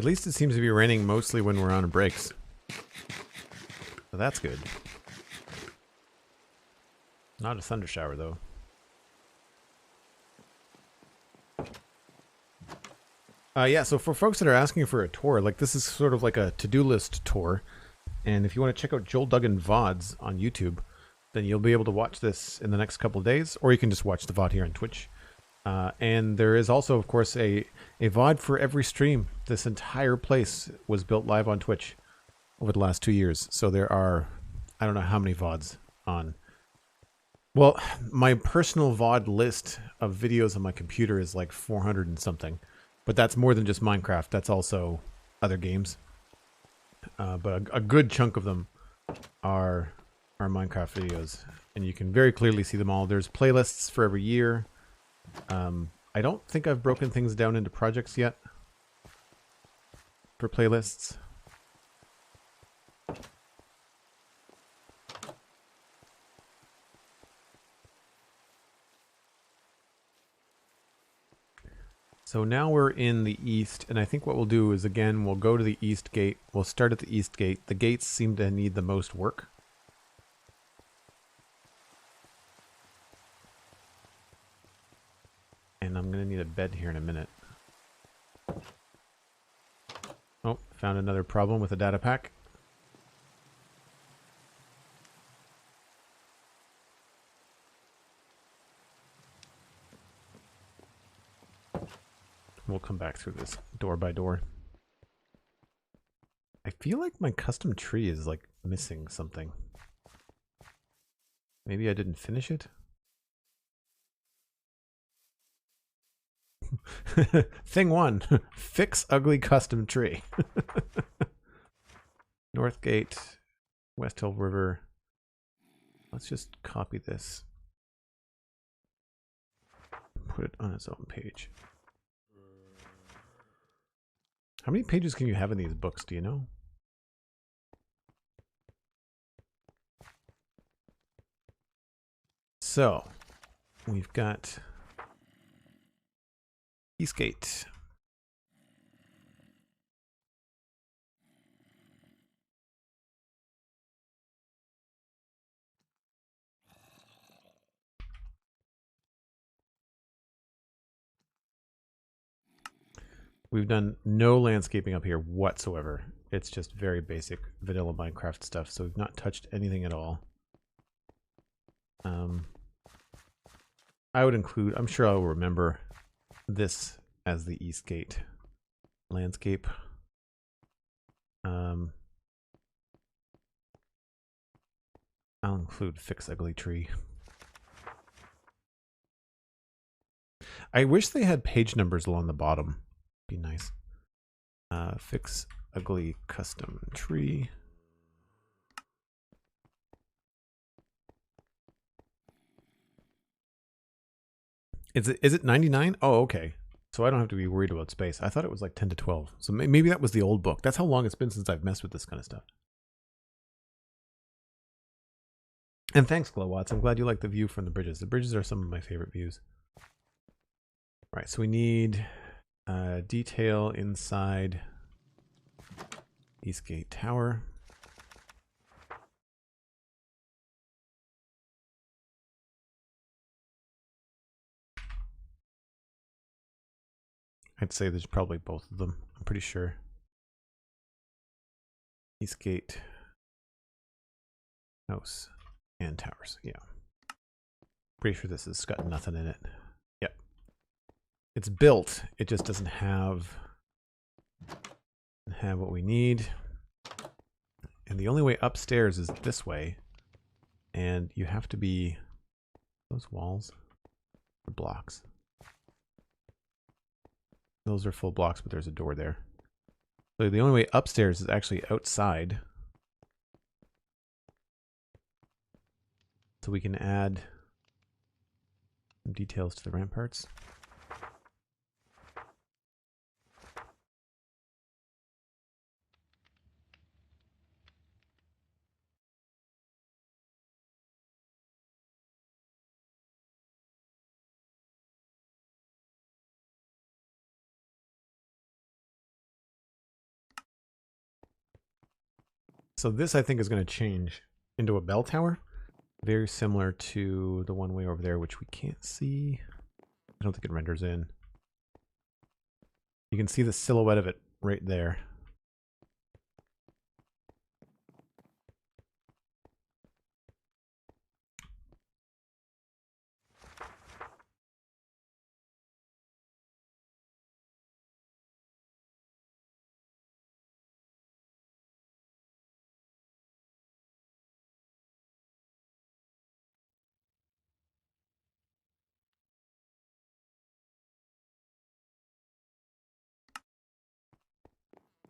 At least it seems to be raining mostly when we're on breaks. So that's good. Not a thunder shower, though. Yeah, so for folks that are asking for a tour, like this is sort of like a to-do list tour. And if you want to check out Joel Duggan VODs on YouTube, then you'll be able to watch this in the next couple of days, or you can just watch the VOD here on Twitch. And there is also, of course, a VOD for every stream. This entire place was built live on Twitch over the last 2 years. So there are, I don't know how many VODs on. Well, my personal VOD list of videos on my computer is like 400 and something. But that's more than just Minecraft. That's also other games. But a good chunk of them are Minecraft videos. And you can very clearly see them all. There's playlists for every year. I don't think I've broken things down into projects yet for playlists. So now we're in the east, and I think what we'll do is, again, we'll go to the east gate. We'll start at the east gate. The gates seem to need the most work. And I'm going to need a bed here in a minute. Oh, found another problem with the data pack. We'll come back through this door by door. I feel like my custom tree is like missing something. Maybe I didn't finish it? Thing 1, fix ugly custom tree. North Gate, Westhill River. Let's just copy this. Put it on its own page. How many pages can you have in these books, do you know? So, we've got Eastgate. We've done no landscaping up here whatsoever. It's just very basic vanilla Minecraft stuff, so we've not touched anything at all. I would include, I'm sure I'll remember this as the Eastgate landscape. I'll include fix ugly tree. I wish they had page numbers along the bottom. Be nice. Fix ugly custom tree. Is it 99? Oh, okay. So I don't have to be worried about space. I thought it was like 10 to 12. So maybe that was the old book. That's how long it's been since I've messed with this kind of stuff. And thanks, Glowwatts. I'm glad you like the view from the bridges. The bridges are some of my favorite views. Right, so we need detail inside Eastgate Tower. I'd say there's probably both of them. I'm pretty sure. Eastgate house and towers. Yeah. Pretty sure this has got nothing in it. Yep. It's built. It just doesn't have what we need. And the only way upstairs is this way. And you have to be those walls or blocks. Those are full blocks, but there's a door there. So the only way upstairs is actually outside. So we can add some details to the ramparts. So this, I think, is going to change into a bell tower. Very similar to the one way over there, which we can't see. I don't think it renders in. You can see the silhouette of it right there.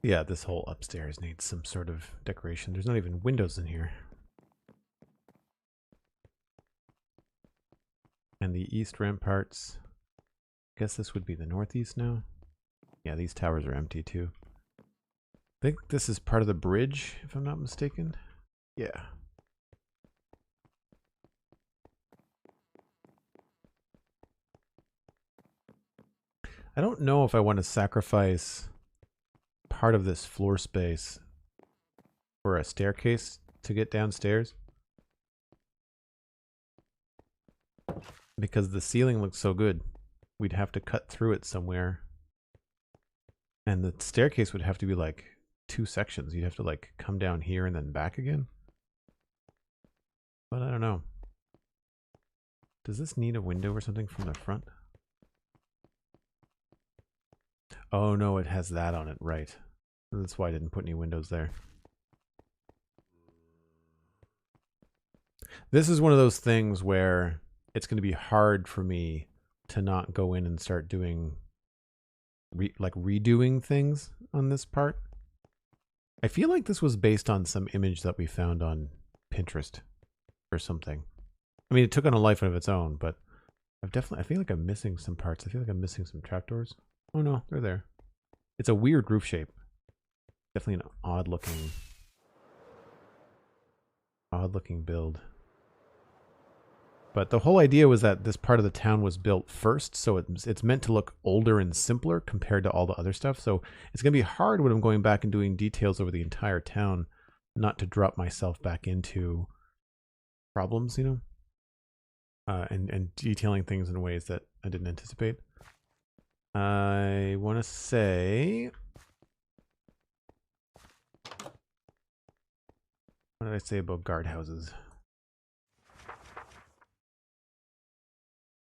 Yeah, this whole upstairs needs some sort of decoration. There's not even windows in here. And the east ramparts. I guess this would be the northeast now. Yeah, these towers are empty too. I think this is part of the bridge, if I'm not mistaken. Yeah. I don't know if I want to sacrifice part of this floor space for a staircase to get downstairs, because the ceiling looks so good. We'd have to cut through it somewhere, and the staircase would have to be like 2 sections. You'd have to like come down here and then back again. But I don't know. Does this need a window or something from the front? Oh no, it has that on it, right. That's why I didn't put any windows there. This is one of those things where it's going to be hard for me to not go in and start doing redoing things on this part. I feel like this was based on some image that we found on Pinterest or something. I mean, it took on a life of its own, but I feel like I'm missing some parts. I feel like I'm missing some trapdoors. Oh no, they're there. It's a weird roof shape. Definitely an odd looking build. But the whole idea was that this part of the town was built first, so it's meant to look older and simpler compared to all the other stuff. So it's going to be hard when I'm going back and doing details over the entire town not to drop myself back into problems, you know? And detailing things in ways that I didn't anticipate. I want to say... What did I say about guardhouses?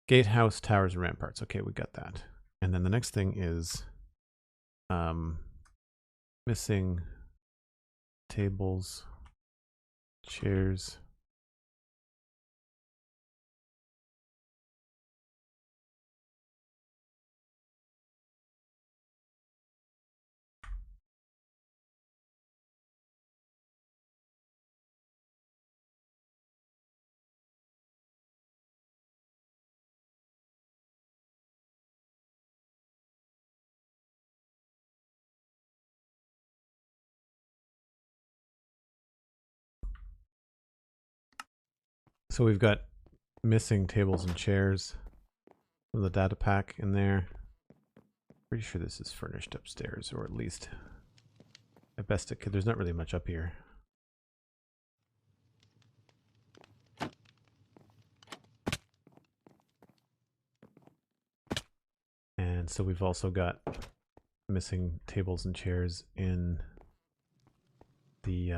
Gatehouse, towers, and ramparts. Okay, we got that. And then the next thing is missing tables, chairs. So we've got missing tables and chairs from the data pack in there. Pretty sure this is furnished upstairs, or at least at best it could. There's not really much up here. And so we've also got missing tables and chairs in the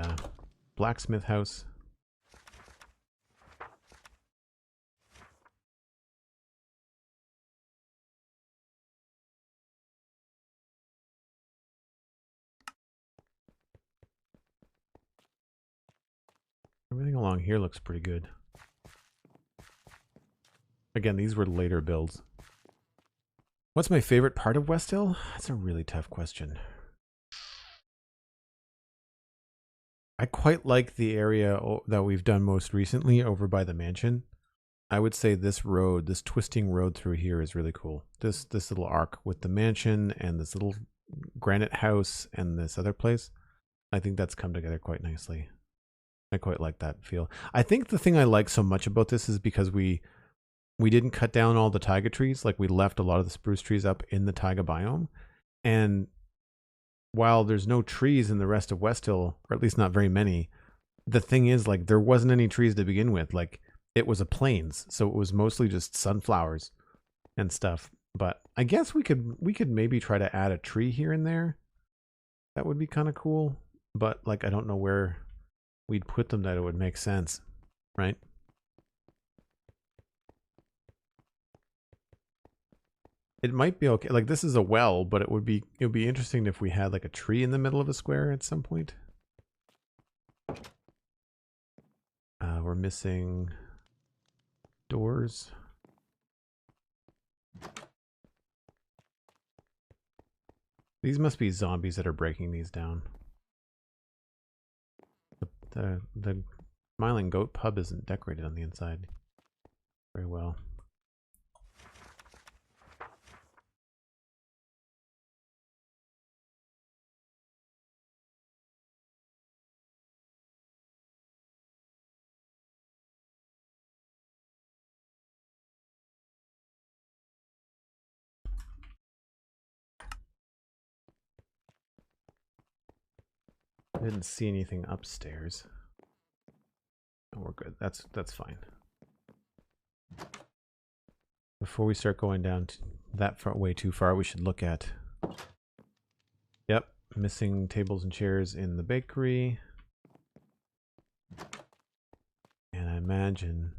blacksmith house. Everything along here looks pretty good. Again, these were later builds. What's my favorite part of Westhill? That's a really tough question. I quite like the area that we've done most recently over by the mansion. I would say this road, this twisting road through here is really cool. This little arc with the mansion and this little granite house and this other place. I think that's come together quite nicely. I quite like that feel. I think the thing I like so much about this is because we didn't cut down all the taiga trees. Like, we left a lot of the spruce trees up in the taiga biome. And while there's no trees in the rest of Westhill, or at least not very many, the thing is, like, there wasn't any trees to begin with. Like, it was a plains, so it was mostly just sunflowers and stuff. But I guess we could maybe try to add a tree here and there. That would be kind of cool. But like, I don't know where we'd put them that it would make sense, right? It might be okay. Like, this is a well, but it would be interesting if we had like a tree in the middle of a square at some point. We're missing doors. These must be zombies that are breaking these down. The Smiling Goat pub isn't decorated on the inside very well. I didn't see anything upstairs. Oh, we're good. That's fine. Before we start going down that far, way too far, we should look at... Yep, missing tables and chairs in the bakery. And I imagine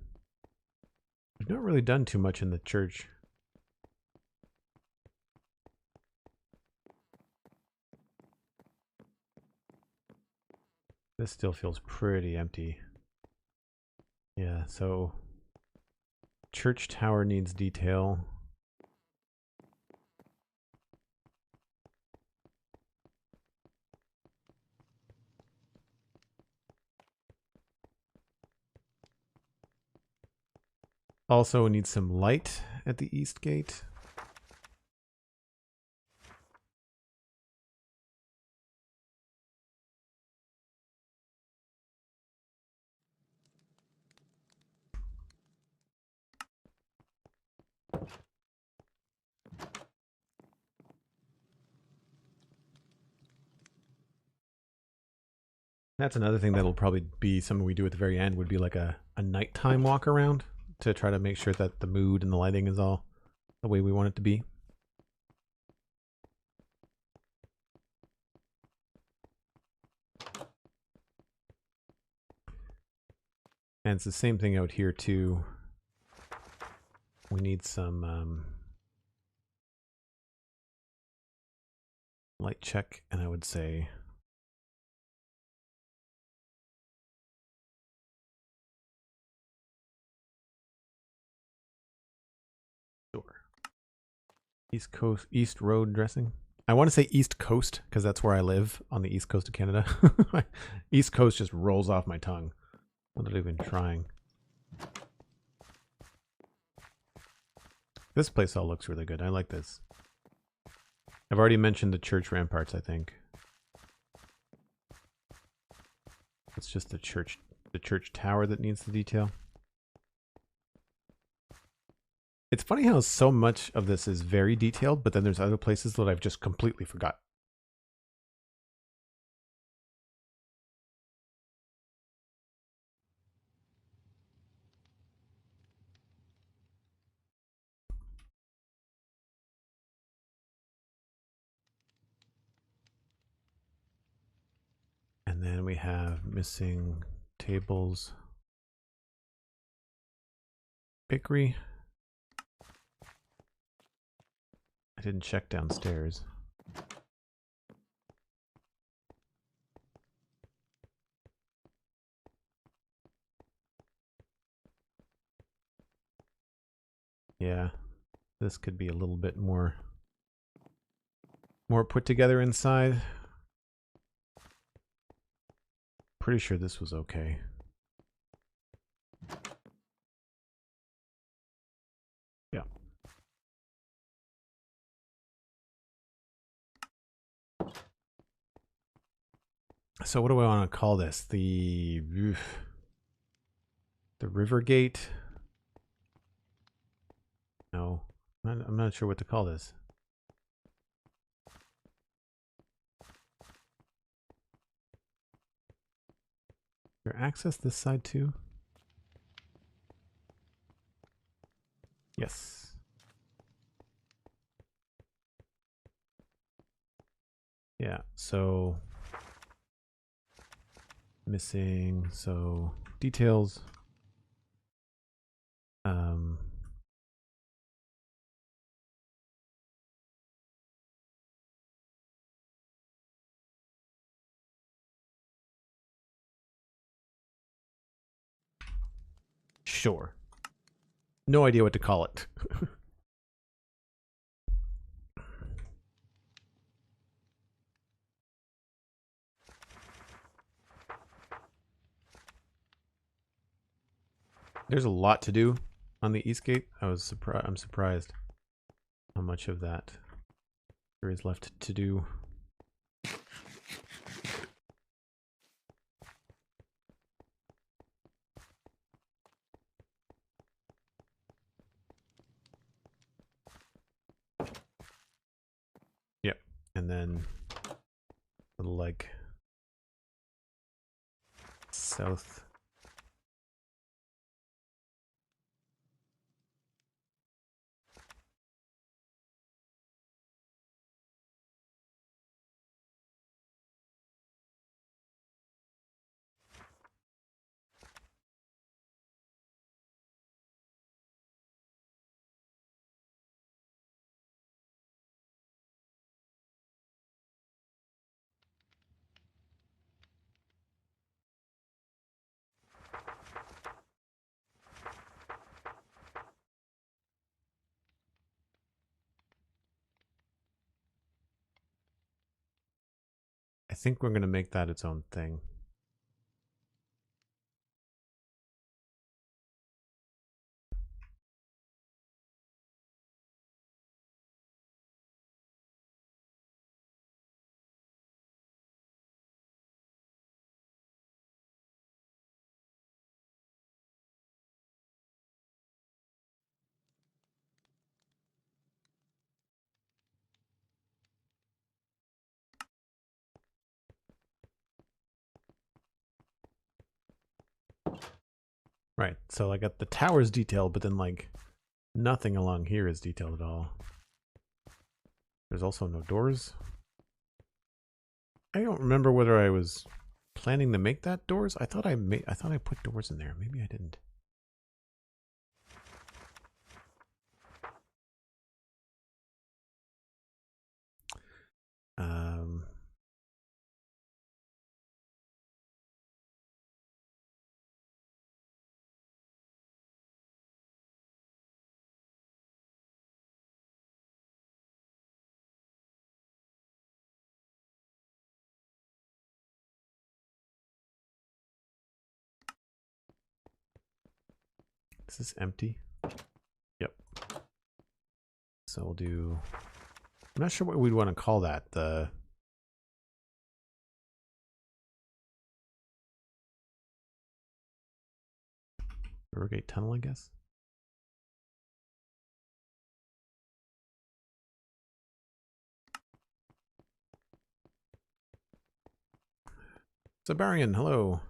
we've not really done too much in the church. This still feels pretty empty. Yeah, so church tower needs detail. Also, we need some light at the east gate. That's another thing that'll probably be something we do at the very end, would be like a nighttime walk around to try to make sure that the mood and the lighting is all the way we want it to be. And it's the same thing out here too. We need some light check, and I would say sure. East Coast, East Road dressing. I want to say East Coast because that's where I live, on the East Coast of Canada. East Coast just rolls off my tongue without even trying. This place all looks really good. I like this. I've already mentioned the church ramparts, I think. It's just the church tower that needs the detail. It's funny how so much of this is very detailed, but then there's other places that I've just completely forgot. And then we have missing tables. Bakery. I didn't check downstairs. Yeah, this could be a little bit more put together inside. Pretty sure this was okay. Yeah. So what do I want to call this? The river gate? No, I'm not sure what to call this. there access this side too? Yes. Yeah, so missing, so details. Sure. No idea what to call it. There's a lot to do on the East Gate. I'm surprised how much of that there is left to do. Yep, and then little like south. I think we're going to make that its own thing. Right, so I got the towers detailed, but then like nothing along here is detailed at all. There's also no doors. I don't remember whether I was planning to make that doors. I thought I put doors in there. Maybe I didn't. Is this empty? Yep. So we'll do, I'm not sure what we'd want to call that. The Rivergate Tunnel, I guess. Sabarian, hello.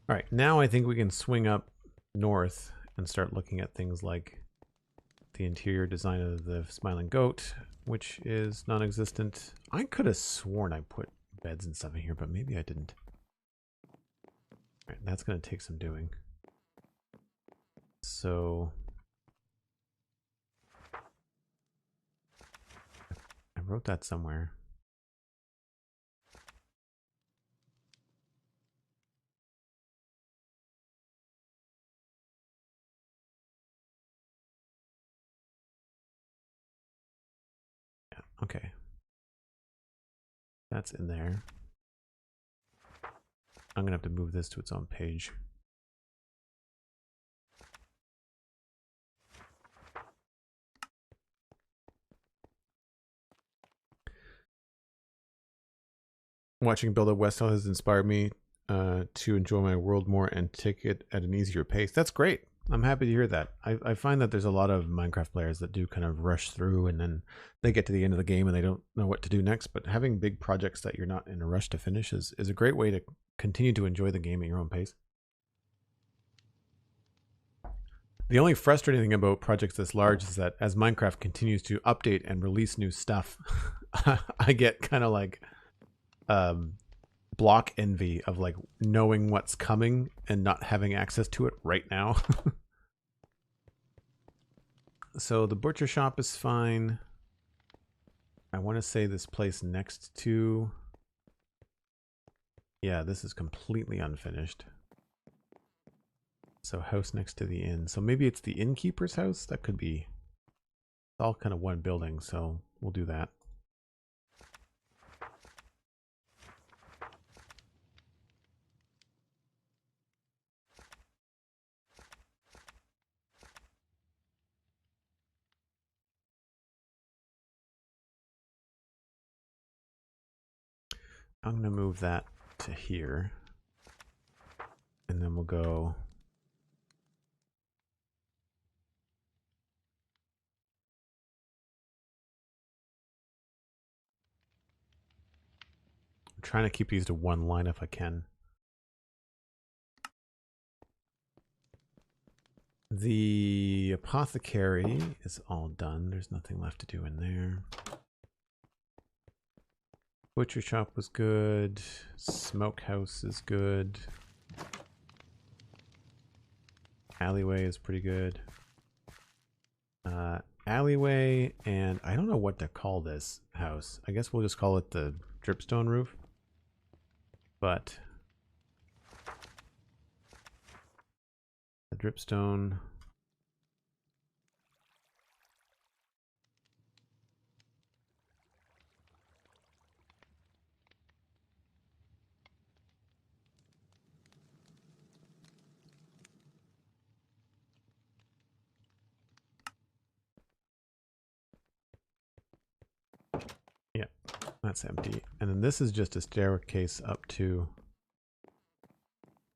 All right, now I think we can swing up north and start looking at things like the interior design of the Smiling Goat, which is non-existent. I could have sworn I put beds and stuff in here, but maybe I didn't. All right, that's going to take some doing. So I wrote that somewhere. Yeah, okay. That's in there. I'm going to have to move this to its own page. Watching build up Westhill has inspired me to enjoy my world more and take it at an easier pace. That's great. I'm happy to hear that. I find that there's a lot of Minecraft players that do kind of rush through and then they get to the end of the game and they don't know what to do next. But having big projects that you're not in a rush to finish is a great way to continue to enjoy the game at your own pace. The only frustrating thing about projects this large is that as Minecraft continues to update and release new stuff, I get kind of like block envy of like knowing what's coming and not having access to it right now. So the butcher shop is fine. I want to say this place next to... Yeah, this is completely unfinished. So house next to the inn. So maybe it's the innkeeper's house? That could be. It's all kind of one building, so we'll do that. I'm going to move that to here. And then we'll go... I'm trying to keep these to one line if I can. The apothecary is all done. There's nothing left to do in there. Butcher shop was good. Smokehouse is good. Alleyway is pretty good. Alleyway, and I don't know what to call this house. I guess we'll just call it the dripstone roof. But the dripstone... Yeah, that's empty. And then this is just a staircase up to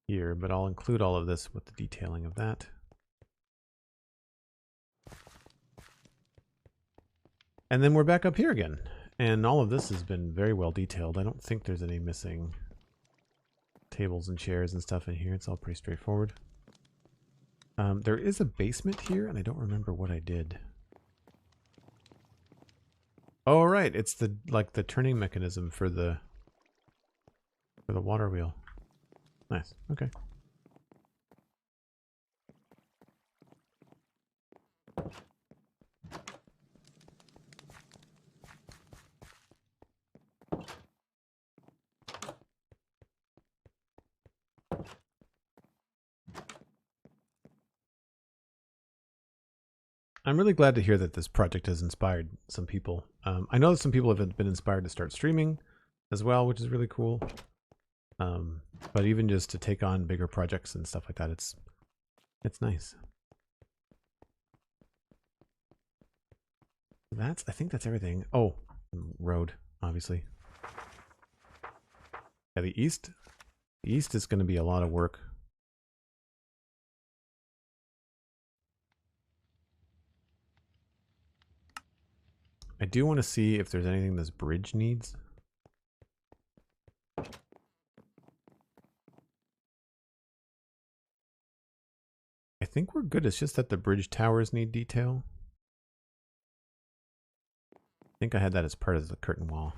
here, but I'll include all of this with the detailing of that. And then we're back up here again. And all of this has been very well detailed. I don't think there's any missing tables and chairs and stuff in here. It's all pretty straightforward. There is a basement here, and I don't remember what I did. Oh, right. It's the the turning mechanism for the water wheel. Nice. Okay. I'm really glad to hear that this project has inspired some people. I know that some people have been inspired to start streaming as well, which is really cool. But even just to take on bigger projects and stuff like that, it's nice. I think that's everything. Oh, road, obviously. Yeah, the east is going to be a lot of work. I do want to see if there's anything this bridge needs. I think we're good. It's just that the bridge towers need detail. I think I had that as part of the curtain wall.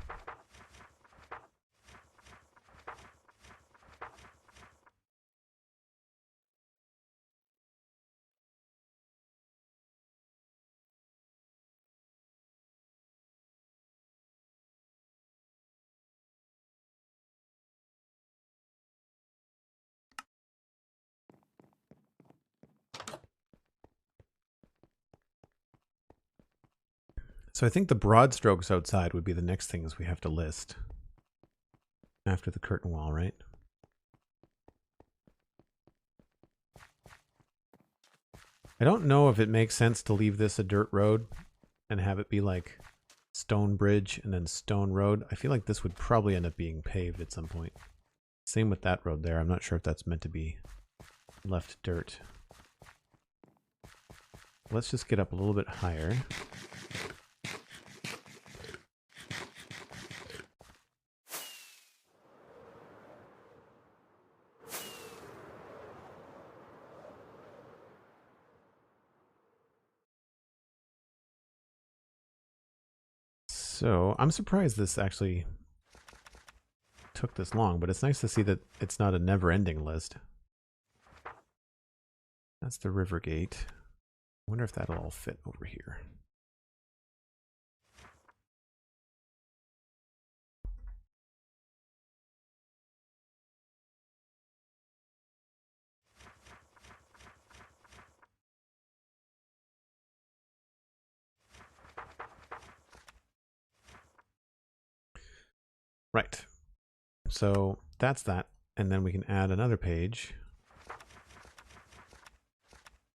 So I think the broad strokes outside would be the next things we have to list after the curtain wall, right? I don't know if it makes sense to leave this a dirt road and have it be like stone bridge and then stone road. I feel like this would probably end up being paved at some point. Same with that road there. I'm not sure if that's meant to be left dirt. let's just get up a little bit higher. So I'm surprised this actually took this long, but it's nice to see that it's not a never-ending list. That's the river gate. I wonder if that'll all fit over here. Right. So that's that. And then we can add another page.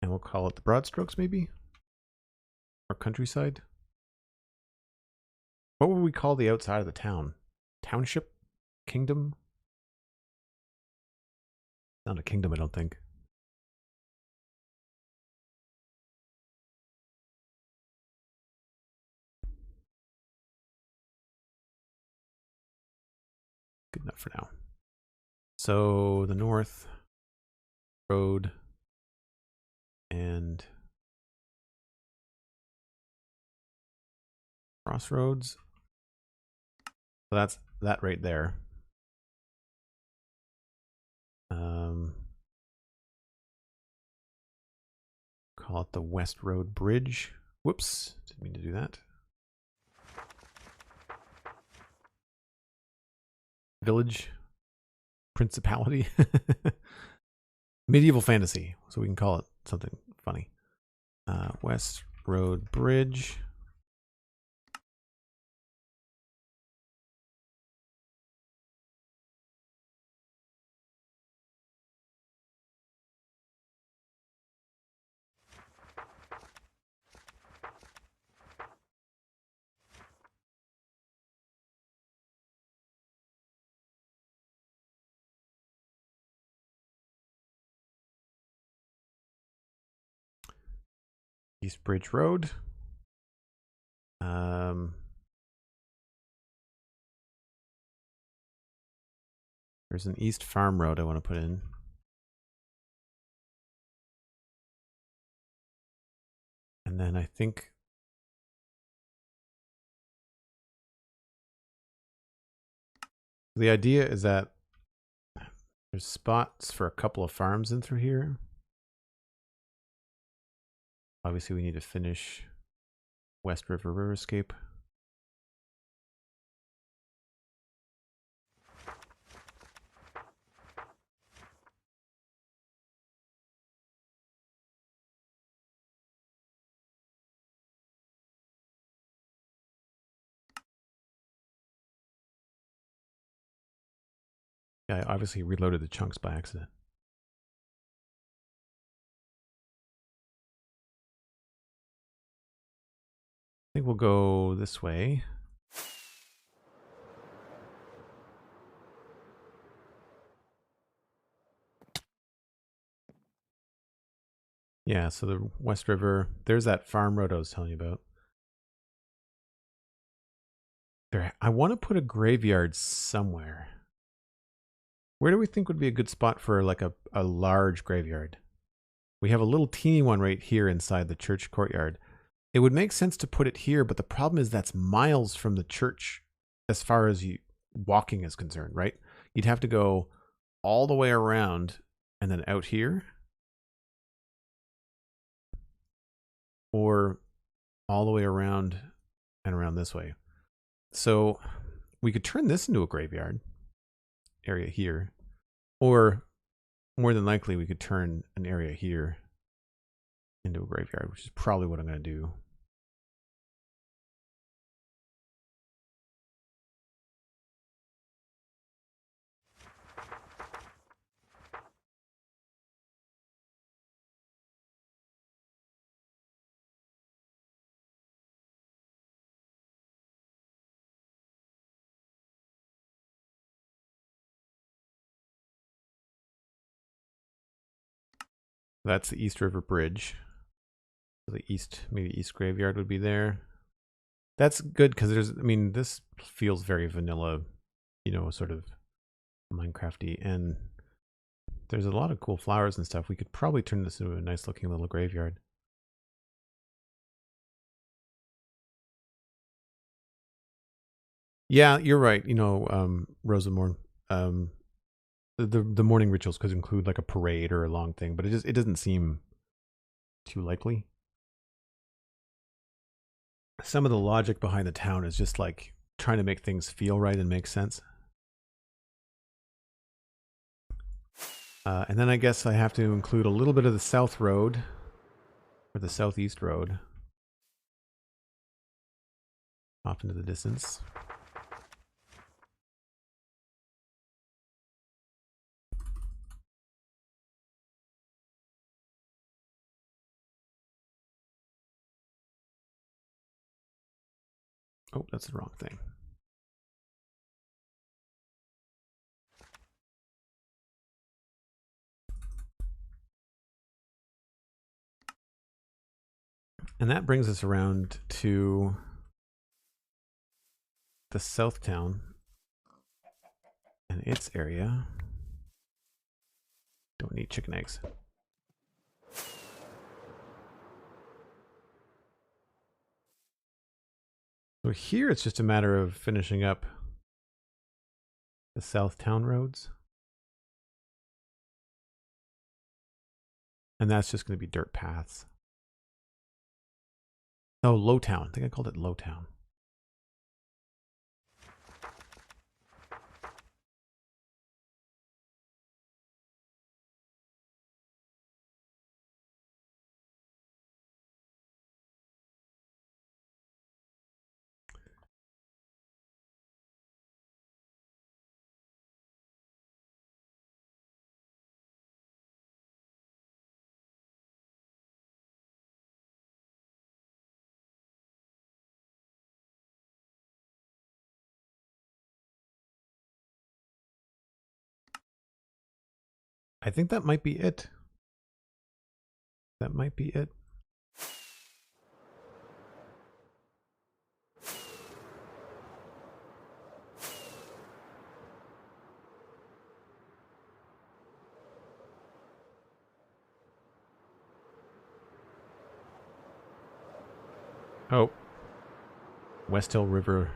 And we'll call it the broad strokes, maybe? Or countryside? What would we call the outside of the town? Township? Kingdom? Not a kingdom, I don't think. Good enough for now. So the north road and crossroads. So that's that right there. Call it the West Road Bridge. Whoops, didn't mean to do that. Village. Principality. Medieval fantasy, so we can call it something funny. West Road Bridge. East Bridge Road. There's an East Farm Road I want to put in. And then I think the idea is that there's spots for a couple of farms in through here. Obviously, we need to finish West River Riverscape. Yeah, I obviously reloaded the chunks by accident. I think we'll go this way. Yeah, so the West River, there's that farm road I was telling you about. There, I want to put a graveyard somewhere. Where do we think would be a good spot for like a large graveyard? We have a little teeny one right here inside the church courtyard. It would make sense to put it here, but the problem is that's miles from the church as far as walking is concerned, right? You'd have to go all the way around and then out here. Or all the way around and around this way. So we could turn this into a graveyard area here. Or more than likely we could turn an area here into a graveyard, which is probably what I'm going to do. That's the East River Bridge. The east, maybe east graveyard would be there. That's good because there's, I mean, this feels very vanilla, you know, sort of Minecrafty, and there's a lot of cool flowers and stuff. We could probably turn this into a nice looking little graveyard. Yeah, you're right. You know, Rosamorn, the morning rituals could include like a parade or a long thing, but it doesn't seem too likely. Some of the logic behind the town is just like trying to make things feel right and make sense. And then I guess I have to include a little bit of the south road, or the southeast road, off into the distance. Oh, that's the wrong thing. And that brings us around to the south town and its area. Don't need chicken eggs. So here it's just a matter of finishing up the south town roads. And that's just going to be dirt paths. Oh, Low Town. I think I called it Low Town. I think that might be it. That might be it. Oh. Westhill River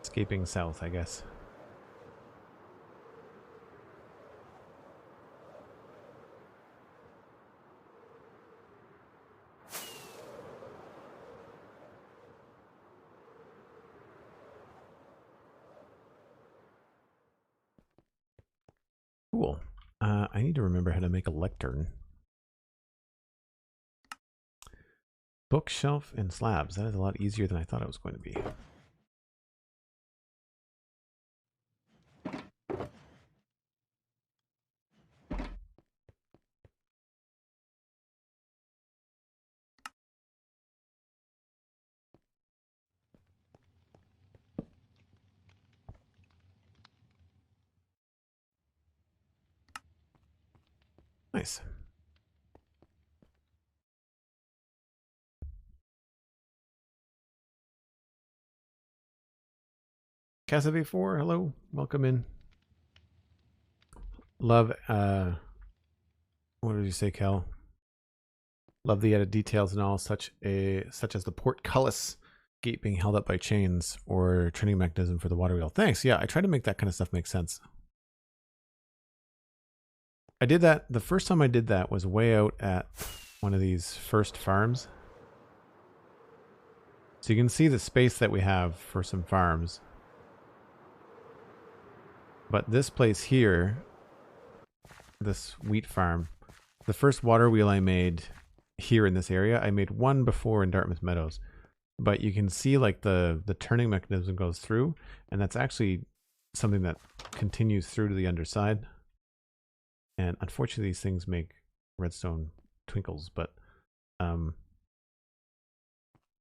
escaping south, I guess. Cool. I need to remember how to make a lectern. Bookshelf and slabs. That is a lot easier than I thought it was going to be. Nice. Casa4, hello. Welcome in. Love, what did you say, Cal? Love the added details and all, such as the portcullis gate being held up by chains or turning mechanism for the water wheel. Thanks. Yeah, I try to make that kind of stuff make sense. I did that. The first time I did that was way out at one of these first farms. So you can see the space that we have for some farms. But this place here, this wheat farm, the first water wheel I made here in this area, I made one before in Dartmouth Meadows. But you can see like the turning mechanism goes through, and that's actually something that continues through to the underside. And unfortunately these things make redstone twinkles, but you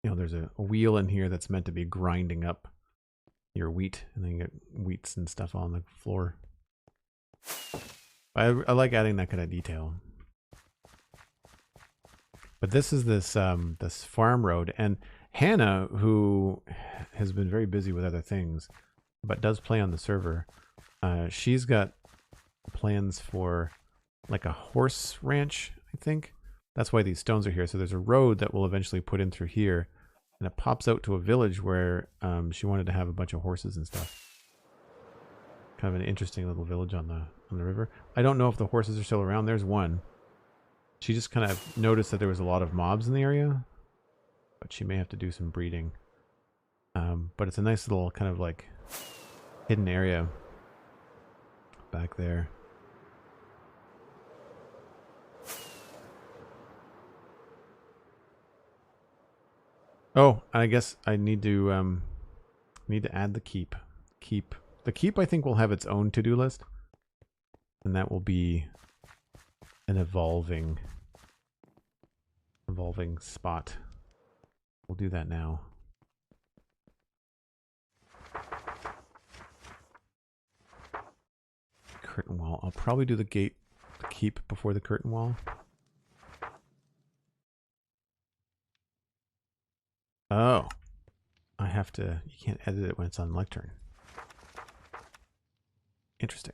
know, there's a wheel in here that's meant to be grinding up your wheat, and then you get wheats and stuff on the floor. I like adding that kind of detail. But this is this farm road, and Hannah, who has been very busy with other things, but does play on the server, she's got plans for like a horse ranch, I think. That's why these stones are here. So there's a road that we'll eventually put in through here, and it pops out to a village where she wanted to have a bunch of horses and stuff. Kind of an interesting little village on the river. I don't know if the horses are still around. There's one. She just kind of noticed that there was a lot of mobs in the area, but she may have to do some breeding. But it's a nice little kind of like hidden area back there. Oh, I guess I need to add the keep. The keep I think will have its own to-do list, and that will be an evolving spot. We'll do that now. Curtain wall. I'll probably do the keep before the curtain wall. Oh. I have to... You can't edit it when it's on lectern. Interesting.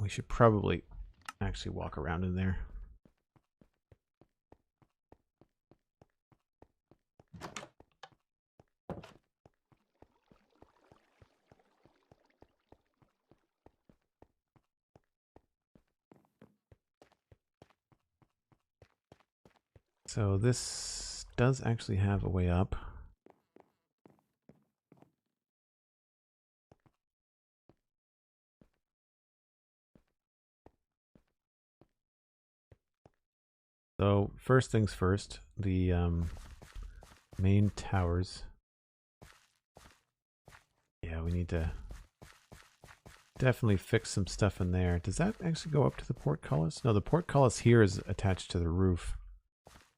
We should probably actually walk around in there. So this does actually have a way up. So first things first, the main towers. Yeah, we need to definitely fix some stuff in there. Does that actually go up to the portcullis? No, the portcullis here is attached to the roof.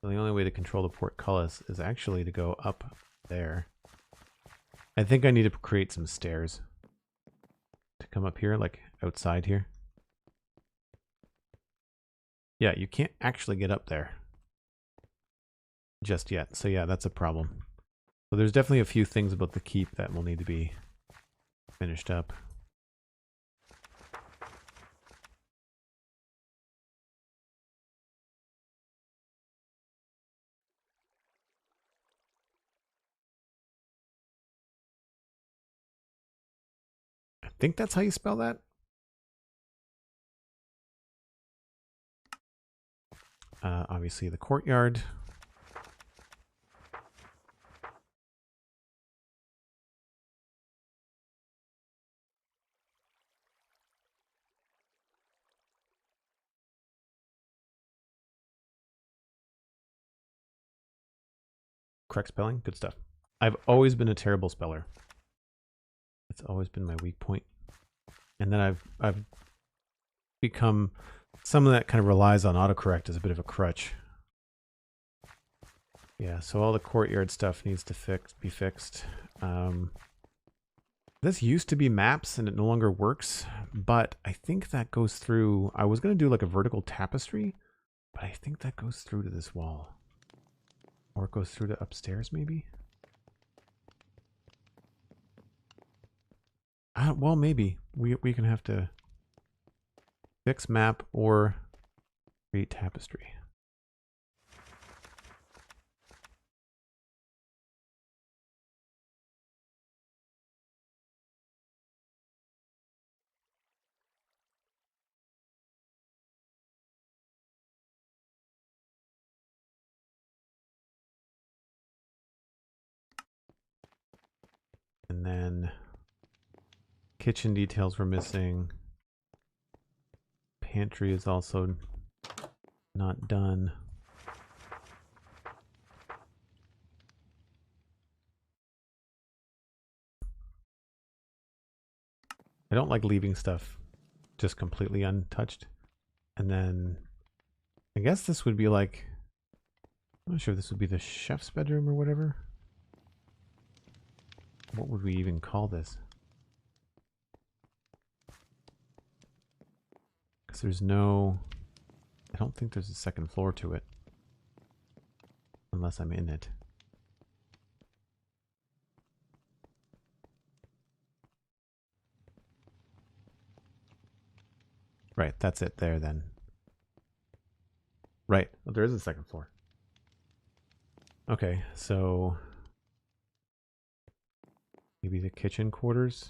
So the only way to control the portcullis is actually to go up there. I think I need to create some stairs to come up here, like outside here. Yeah, you can't actually get up there just yet. So yeah, that's a problem. So there's definitely a few things about the keep that will need to be finished up. I think that's how you spell that. Obviously the courtyard. Correct spelling, good stuff. I've always been a terrible speller. It's always been my weak point. And then I've become someone that kind of relies on autocorrect as a bit of a crutch. Yeah, so all the courtyard stuff needs to be fixed. This used to be maps and it no longer works, but I think that goes through... I was going to do like a vertical tapestry, but I think that goes through to this wall. Or it goes through to upstairs, maybe? Well, maybe. We can have to fix map or create tapestry. And then kitchen details were missing. pantry is also not done. I don't like leaving stuff just completely untouched. And then I guess this would be like, I'm not sure if this would be the chef's bedroom or whatever. What would we even call this? Because there's no, I don't think there's a second floor to it. Unless I'm in it. Right, that's it there then. Right, well, there is a second floor. Okay, so maybe the kitchen quarters?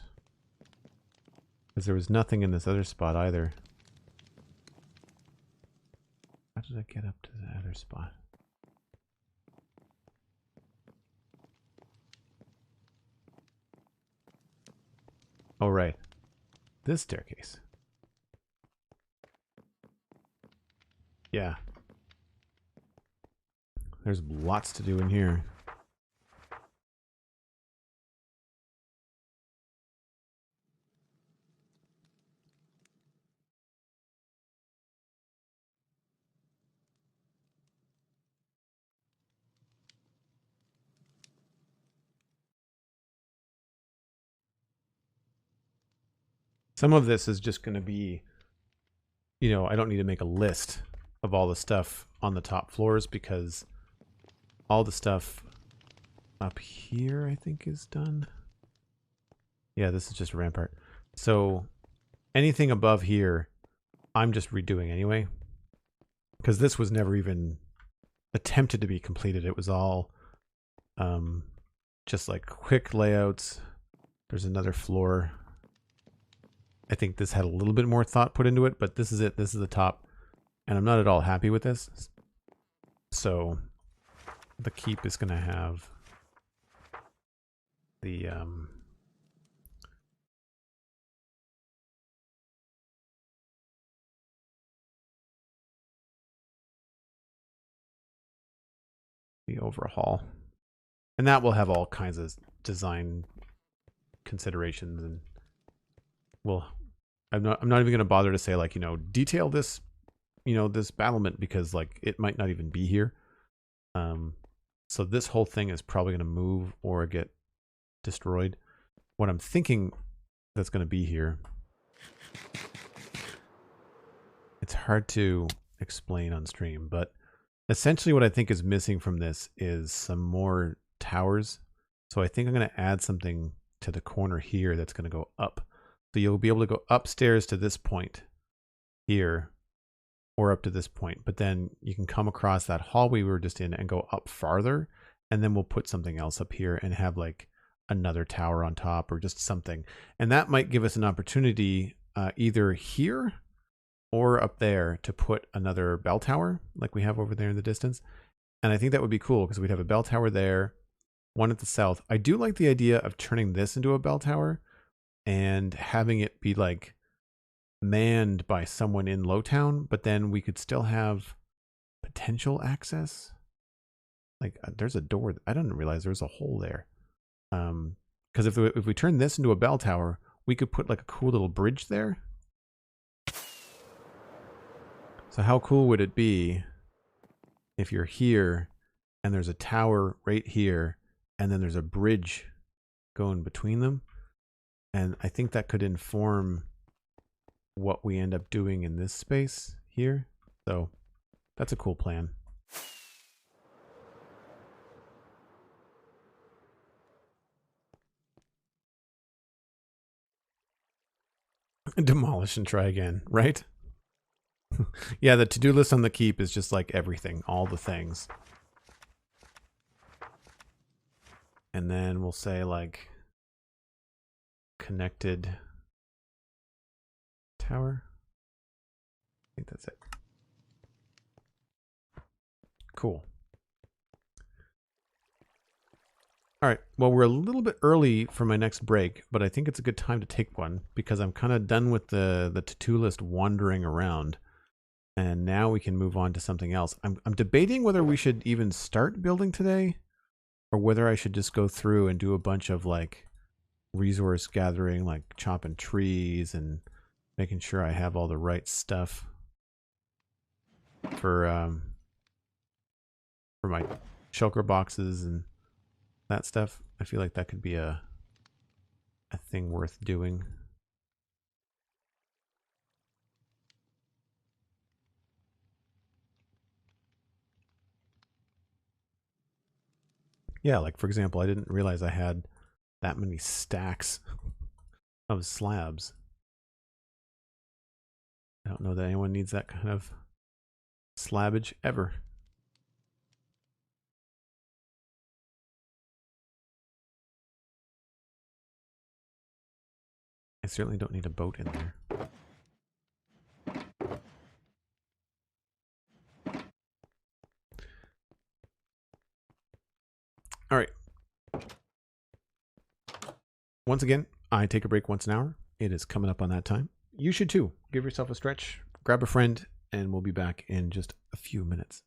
Because there was nothing in this other spot either. How did I get up to the other spot? Oh, right. This staircase. Yeah. There's lots to do in here. Some of this is just going to be, you know, I don't need to make a list of all the stuff on the top floors because all the stuff up here, I think, is done. Yeah, this is just a rampart. So anything above here, I'm just redoing anyway. Because this was never even attempted to be completed. It was all just like quick layouts. There's another floor. I think this had a little bit more thought put into it, but this is it. This is the top. And I'm not at all happy with this. So the keep is going to have the overhaul. And that will have all kinds of design considerations, and I'm not even going to bother to say, like, you know, detail this, you know, this battlement, because like it might not even be here. So this whole thing is probably going to move or get destroyed. What I'm thinking that's going to be here, it's hard to explain on stream, but essentially what I think is missing from this is some more towers. So I think I'm going to add something to the corner here that's going to go up. So you'll be able to go upstairs to this point here, or up to this point, but then you can come across that hallway we were just in and go up farther, and then we'll put something else up here and have like another tower on top or just something. And that might give us an opportunity either here or up there to put another bell tower like we have over there in the distance. And I think that would be cool because we'd have a bell tower there, one at the south. I do like the idea of turning this into a bell tower and having it be like manned by someone in Lowtown, but then we could still have potential access. Like there's a door. I didn't realize there was a hole there. Because if we turn this into a bell tower, we could put like a cool little bridge there. So how cool would it be if you're here and there's a tower right here and then there's a bridge going between them? And I think that could inform what we end up doing in this space here. So that's a cool plan. Demolish and try again, right? Yeah, the to-do list on the keep is just like everything, all the things. And then we'll say like connected tower. I think that's it. Cool. All right. Well, we're a little bit early for my next break, but I think it's a good time to take one because I'm kind of done with the to-do list wandering around. And now we can move on to something else. I'm debating whether we should even start building today or whether I should just go through and do a bunch of like resource gathering, like chopping trees and making sure I have all the right stuff for my shulker boxes and that stuff. I feel like that could be a thing worth doing. Yeah, like for example, I didn't realize I had that many stacks of slabs. I don't know that anyone needs that kind of slabbage ever. I certainly don't need a boat in there. All right. Once again, I take a break once an hour. It is coming up on that time. You should too. Give yourself a stretch, grab a friend, and we'll be back in just a few minutes.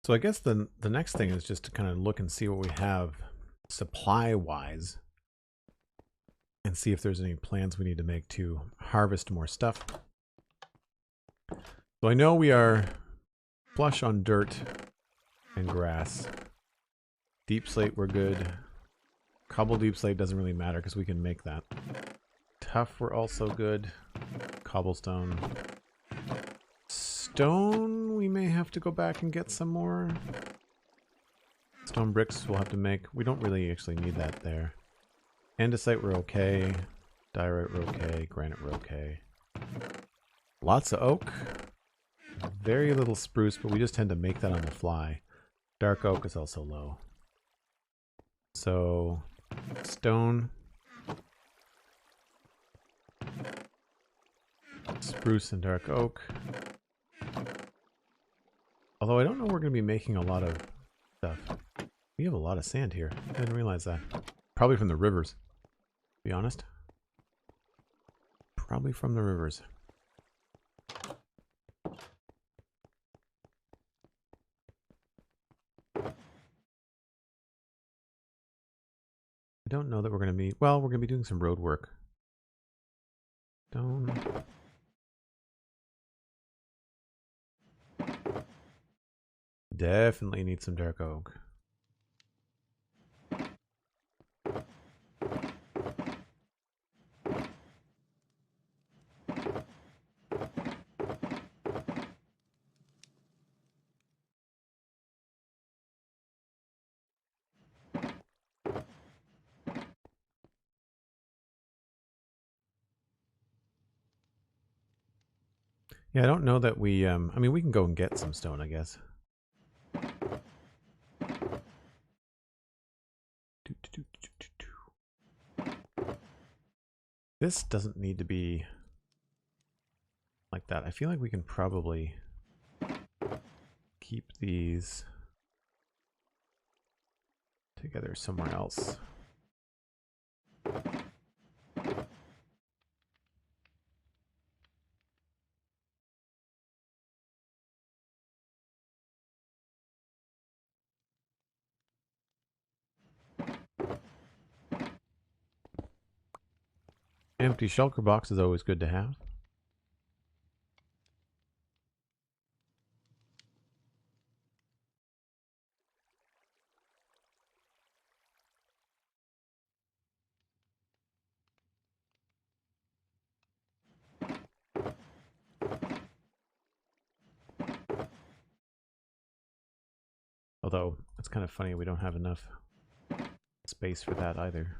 So I guess the next thing is just to kind of look and see what we have supply-wise and see if there's any plans we need to make to harvest more stuff. So I know we are flush on dirt and grass. Deep slate, we're good. Cobble deep slate doesn't really matter because we can make that. Tough, we're also good. Cobblestone. Stone, we may have to go back and get some more. Stone bricks we'll have to make. We don't really actually need that there. Andesite, we're okay. Diorite, we're okay. Granite, we're okay. Lots of oak. Very little spruce, but we just tend to make that on the fly. Dark oak is also low. So, stone. Spruce and dark oak. Although I don't know we're going to be making a lot of stuff. We have a lot of sand here. I didn't realize that. Probably from the rivers, to be honest. Probably from the rivers. I don't know that we're going to be... Well, we're going to be doing some road work. Stone. Definitely need some dark oak. Yeah, I don't know that we... I mean, we can go and get some stone, I guess. This doesn't need to be like that. I feel like we can probably keep these together somewhere else. Empty shulker box is always good to have. Although, it's kind of funny we don't have enough space for that either.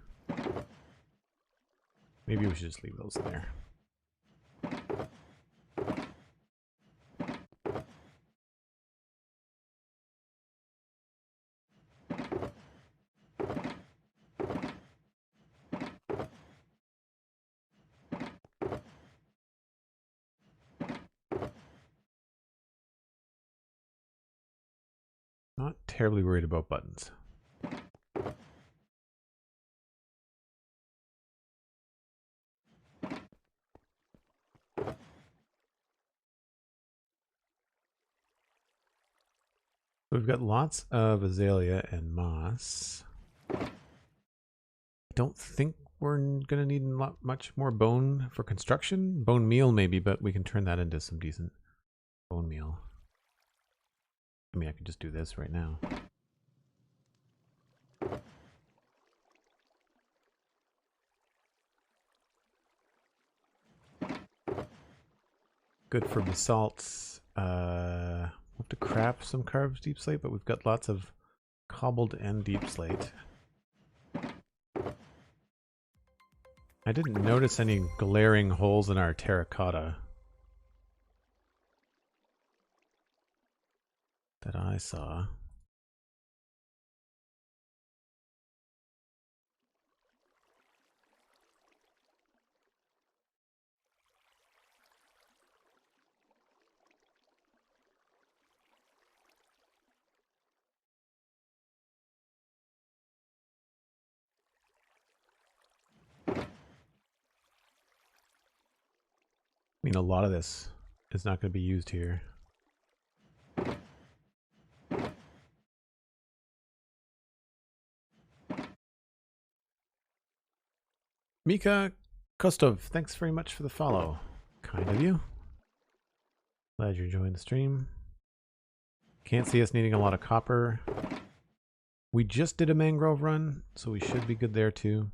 Maybe we should just leave those there. Not terribly worried about buttons. We've got lots of azalea and moss. I don't think we're going to need much more bone for construction. Bone meal maybe, but we can turn that into some decent bone meal. I mean, I could just do this right now. Good for basalts. We'll have to craft some carved deep slate, but we've got lots of cobbled and deep slate. I didn't notice any glaring holes in our terracotta that I saw. I mean, a lot of this is not going to be used here. Mika Kostov, thanks very much for the follow. Kind of you. Glad you're enjoying the stream. Can't see us needing a lot of copper. We just did a mangrove run, so we should be good there too.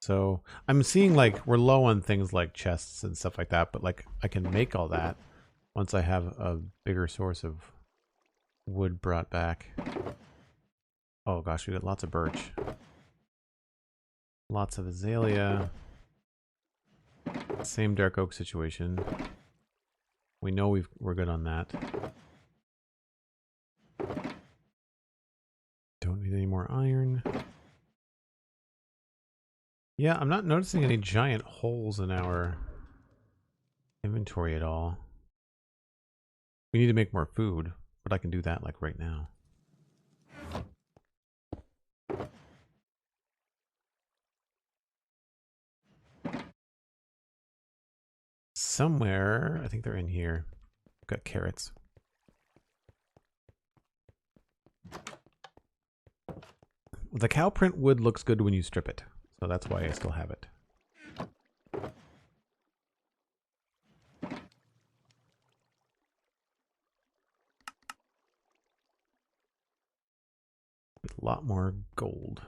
So I'm seeing like we're low on things like chests and stuff like that, but like I can make all that once I have a bigger source of wood brought back. Oh gosh, we got lots of birch. Lots of azalea. Same dark oak situation. We know we're good on that. Don't need any more iron. Yeah, I'm not noticing any giant holes in our inventory at all. We need to make more food, but I can do that like right now. Somewhere, I think they're in here. Got carrots. The cow print wood looks good when you strip it, so that's why I still have it. A lot more gold.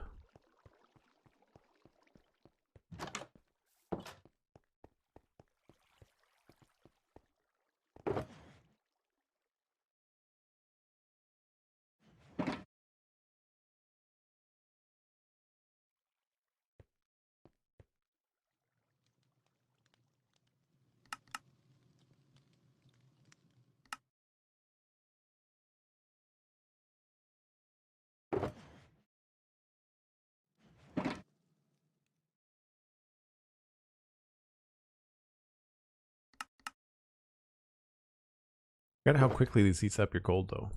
Forget how quickly this eats up your gold, though.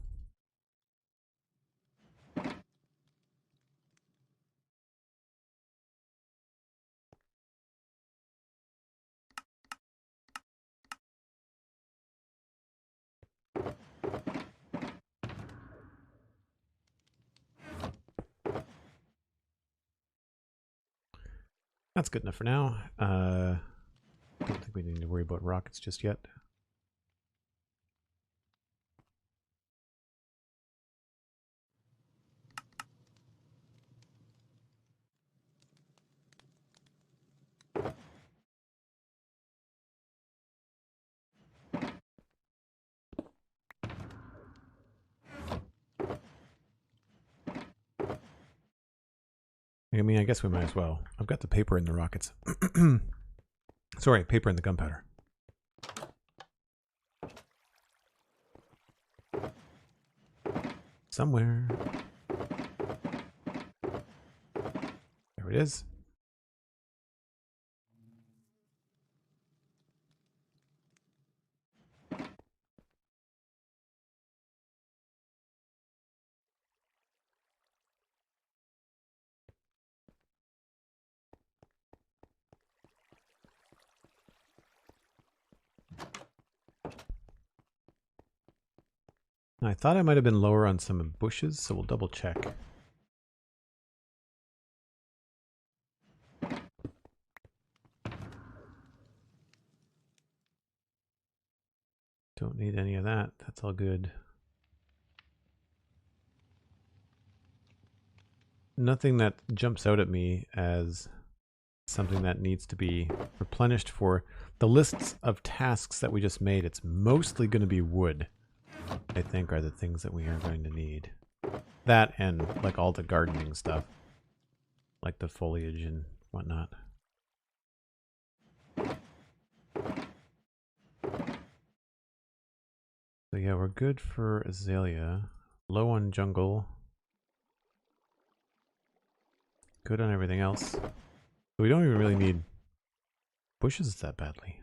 That's good enough for now. Don't think we need to worry about rockets just yet. I mean, I guess we might as well. I've got the paper in the rockets. Sorry, paper in the gunpowder. Somewhere. There it is. I thought I might have been lower on some bushes, so we'll double check. Don't need any of that. That's all good. Nothing that jumps out at me as something that needs to be replenished for the lists of tasks that we just made. It's mostly going to be wood, I think, are the things that we are going to need. That and like all the gardening stuff, like the foliage and whatnot. So yeah, we're good for azalea. Low on jungle. Good on everything else. So we don't even really need bushes that badly.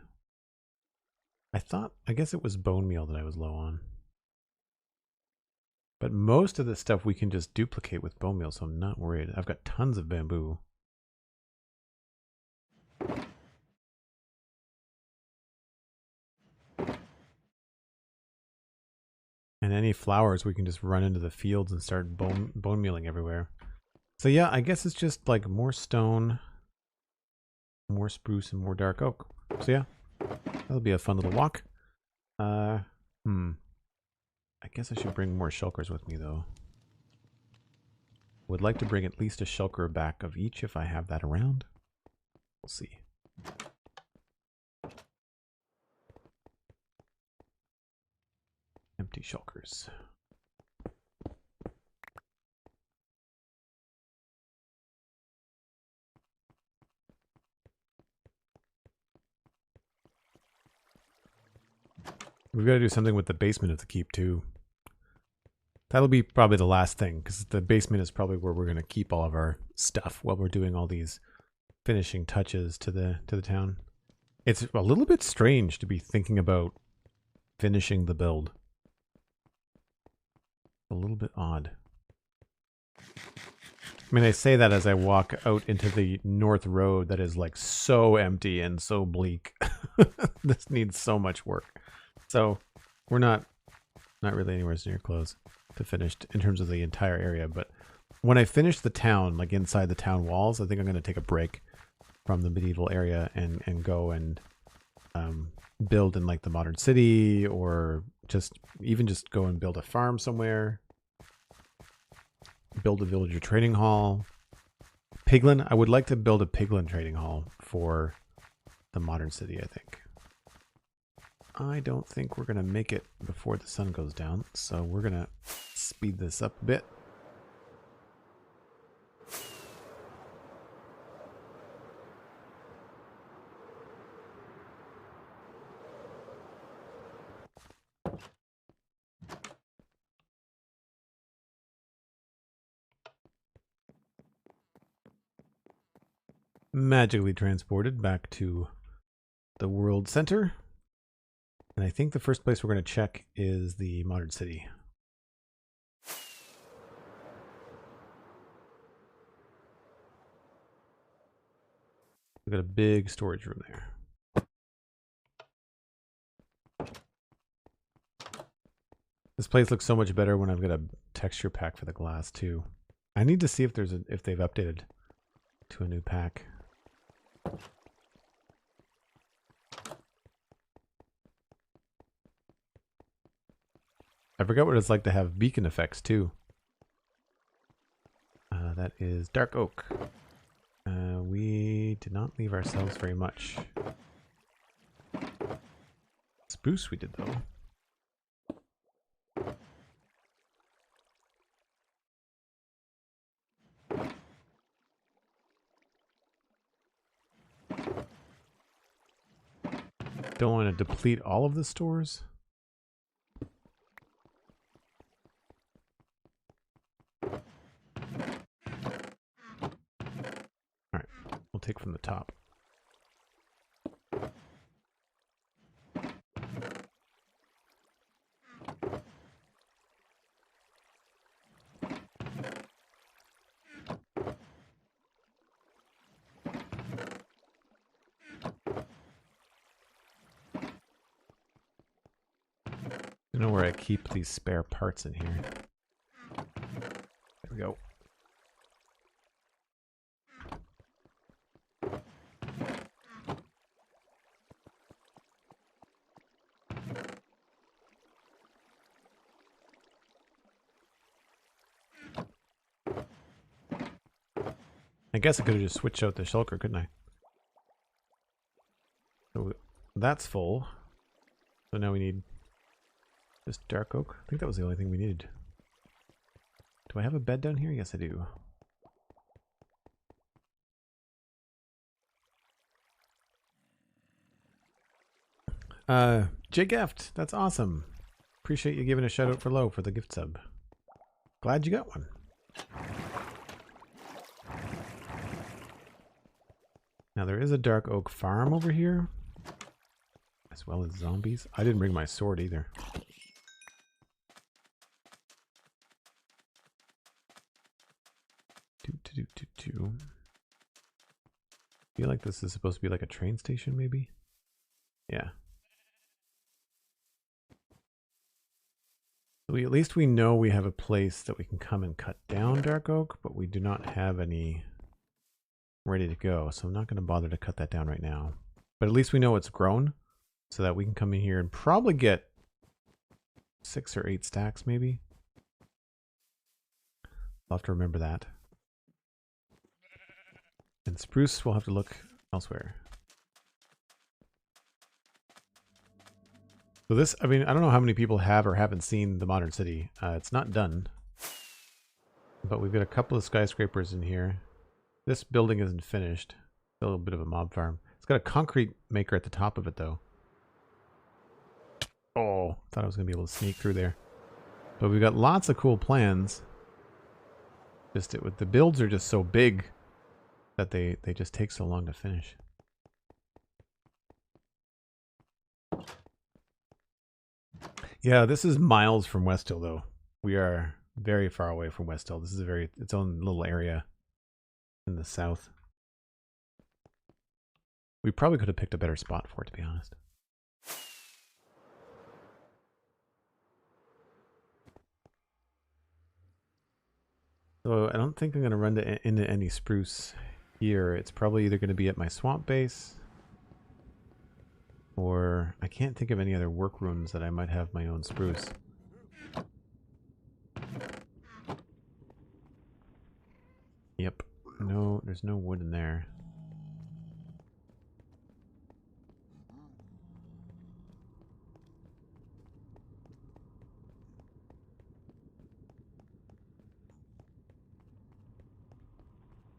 I guess it was bone meal that I was low on. But most of the stuff we can just duplicate with bone meal, so I'm not worried. I've got tons of bamboo. And any flowers we can just run into the fields and start bone mealing everywhere. So yeah, I guess it's just like more stone, more spruce, and more dark oak. So yeah, that'll be a fun little walk. I guess I should bring more shulkers with me though. Would like to bring at least a shulker back of each if I have that around. We'll see. Empty shulkers. We've got to do something with the basement of the keep too. That'll be probably the last thing, because the basement is probably where we're going to keep all of our stuff while we're doing all these finishing touches to the town. It's a little bit strange to be thinking about finishing the build. A little bit odd. I mean, I say that as I walk out into the north road that is like so empty and so bleak. This needs so much work. So we're not really anywhere near close to finished in terms of the entire area. But when I finish the town, like inside the town walls, I think I'm going to take a break from the medieval area and go and build in like the modern city, or just go and build a farm somewhere. Build a villager trading hall. Piglin. I would like to build a piglin trading hall for the modern city, I think. I don't think we're going to make it before the sun goes down, so we're going to speed this up a bit. Magically transported back to the world center. And I think the first place we're going to check is the modern city. We've got a big storage room there. This place looks so much better when I've got a texture pack for the glass too. I need to see if if they've updated to a new pack. I forgot what it's like to have beacon effects too. That is dark oak. We did not leave ourselves very much. Spruce we did though. Don't want to deplete all of the stores. Alright, we'll take from the top. I don't know where I keep these spare parts in here. There we go. I guess I could have just switched out the shulker, couldn't I? So that's full. So now we need just dark oak. I think that was the only thing we needed. Do I have a bed down here? Yes, I do. J-Gift, that's awesome. Appreciate you giving a shout out for Low for the gift sub. Glad you got one. Now there is a dark oak farm over here, as well as zombies. I didn't bring my sword either. I feel like this is supposed to be like a train station, maybe? Yeah. So at least we know we have a place that we can come and cut down dark oak, but we do not have any ready to go. So I'm not going to bother to cut that down right now. But at least we know it's grown so that we can come in here and probably get 6 or 8 stacks maybe. I'll have to remember that. And spruce, we'll have to look elsewhere. So this, I mean, I don't know how many people have or haven't seen the modern city. It's not done. But we've got a couple of skyscrapers in here. This building isn't finished. A little bit of a mob farm. It's got a concrete maker at the top of it, though. Oh, thought I was going to be able to sneak through there. But we've got lots of cool plans. Just the builds are just so big that they just take so long to finish. Yeah, this is miles from Westhill, though. We are very far away from Westhill. This is its own little area in the south. We probably could have picked a better spot for it, to be honest. So I don't think I'm going to run into any spruce here. It's probably either going to be at my swamp base, or I can't think of any other work rooms that I might have my own spruce. Yep. No, there's no wood in there.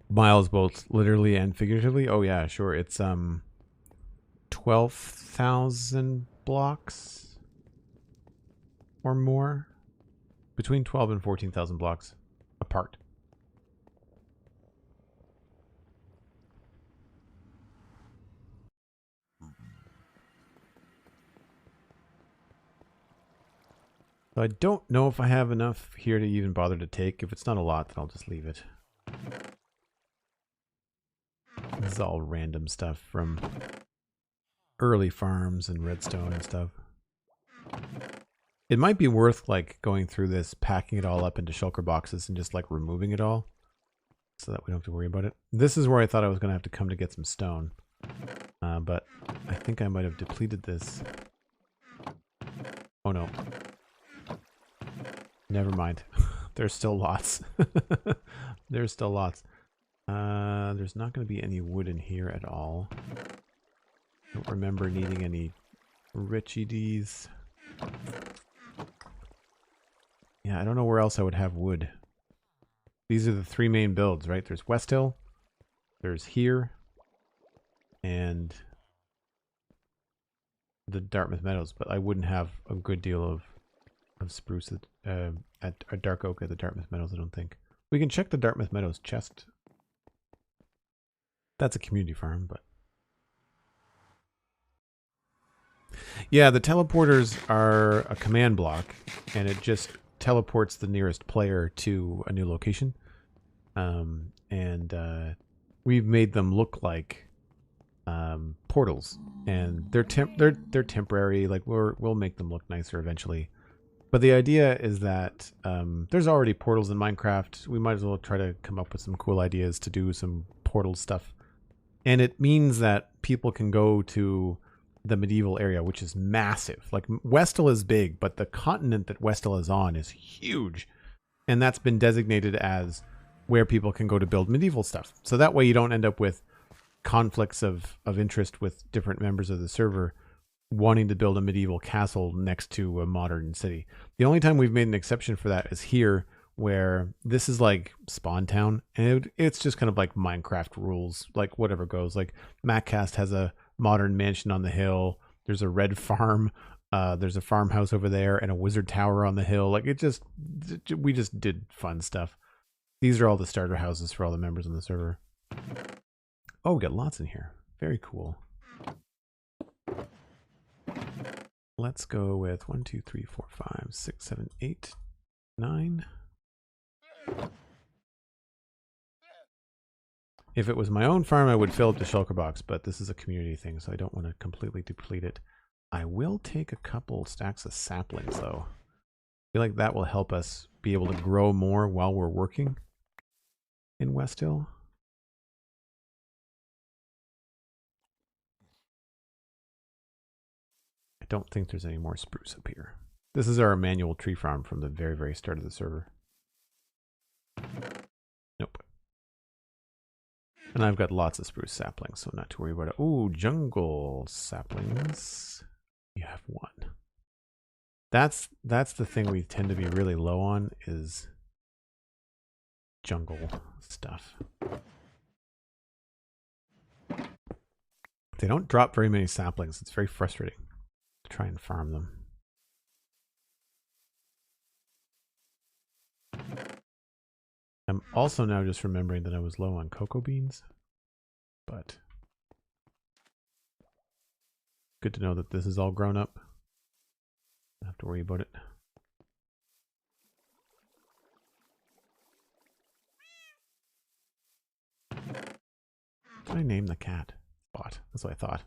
Miles, both literally and figuratively. Oh yeah, sure. It's 12,000 blocks or more, between 12 and 14,000 blocks apart. So I don't know if I have enough here to even bother to take. If it's not a lot, then I'll just leave it. This is all random stuff from early farms and redstone and stuff. It might be worth like going through this, packing it all up into shulker boxes and just like removing it all so that we don't have to worry about it. This is where I thought I was going to have to come to get some stone. But I think I might have depleted this. Oh no. Never mind. There's still lots. There's still lots. There's not going to be any wood in here at all. Don't remember needing any Richie D's. Yeah, I don't know where else I would have wood. These are the 3 main builds, right? There's Westhill, there's here, and the Dartmouth Meadows. But I wouldn't have a good deal of spruce at dark oak at the Dartmouth Meadows, I don't think. We can check the Dartmouth Meadows chest. That's a community farm, but... Yeah, the teleporters are a command block, and it just teleports the nearest player to a new location. We've made them look like portals, and they're temporary. Like we'll make them look nicer eventually. But the idea is that there's already portals in Minecraft. We might as well try to come up with some cool ideas to do some portal stuff. And it means that people can go to the medieval area, which is massive. Like Westhill is big, but the continent that Westhill is on is huge. And that's been designated as where people can go to build medieval stuff. So that way you don't end up with conflicts of interest with different members of the server wanting to build a medieval castle next to a modern city. The only time we've made an exception for that is here, where this is like Spawn Town, and it's just kind of like Minecraft rules, like whatever goes. Like MacCast has a modern mansion on the hill. There's a red farm. There's a farmhouse over there and a wizard tower on the hill. Like we just did fun stuff. These are all the starter houses for all the members on the server. Oh, we got lots in here. Very cool. Let's go with 1, 2, 3, 4, 5, 6, 7, 8, 9. If it was my own farm, I would fill up the shulker box, but this is a community thing, so I don't want to completely deplete it. I will take a couple stacks of saplings, though. feel like that will help us be able to grow more while we're working in Westhill. I don't think there's any more spruce up here. This is our manual tree farm from the very, very start of the server. Nope. And I've got lots of spruce saplings, so not to worry about it. Ooh, jungle saplings. You have one. That's the thing we tend to be really low on, is jungle stuff. They don't drop very many saplings. It's very frustrating to try and farm them. I'm also now just remembering that I was low on cocoa beans, but good to know that this is all grown up. Don't have to worry about it. Did I name the cat? Spot. That's what I thought.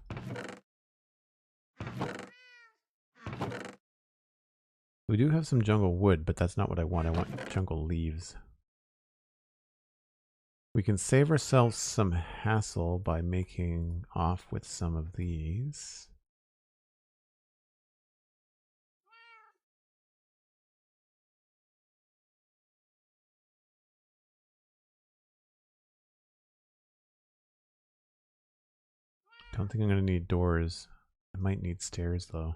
We do have some jungle wood, but that's not what I want. I want jungle leaves. We can save ourselves some hassle by making off with some of these. Don't think I'm going to need doors. I might need stairs though.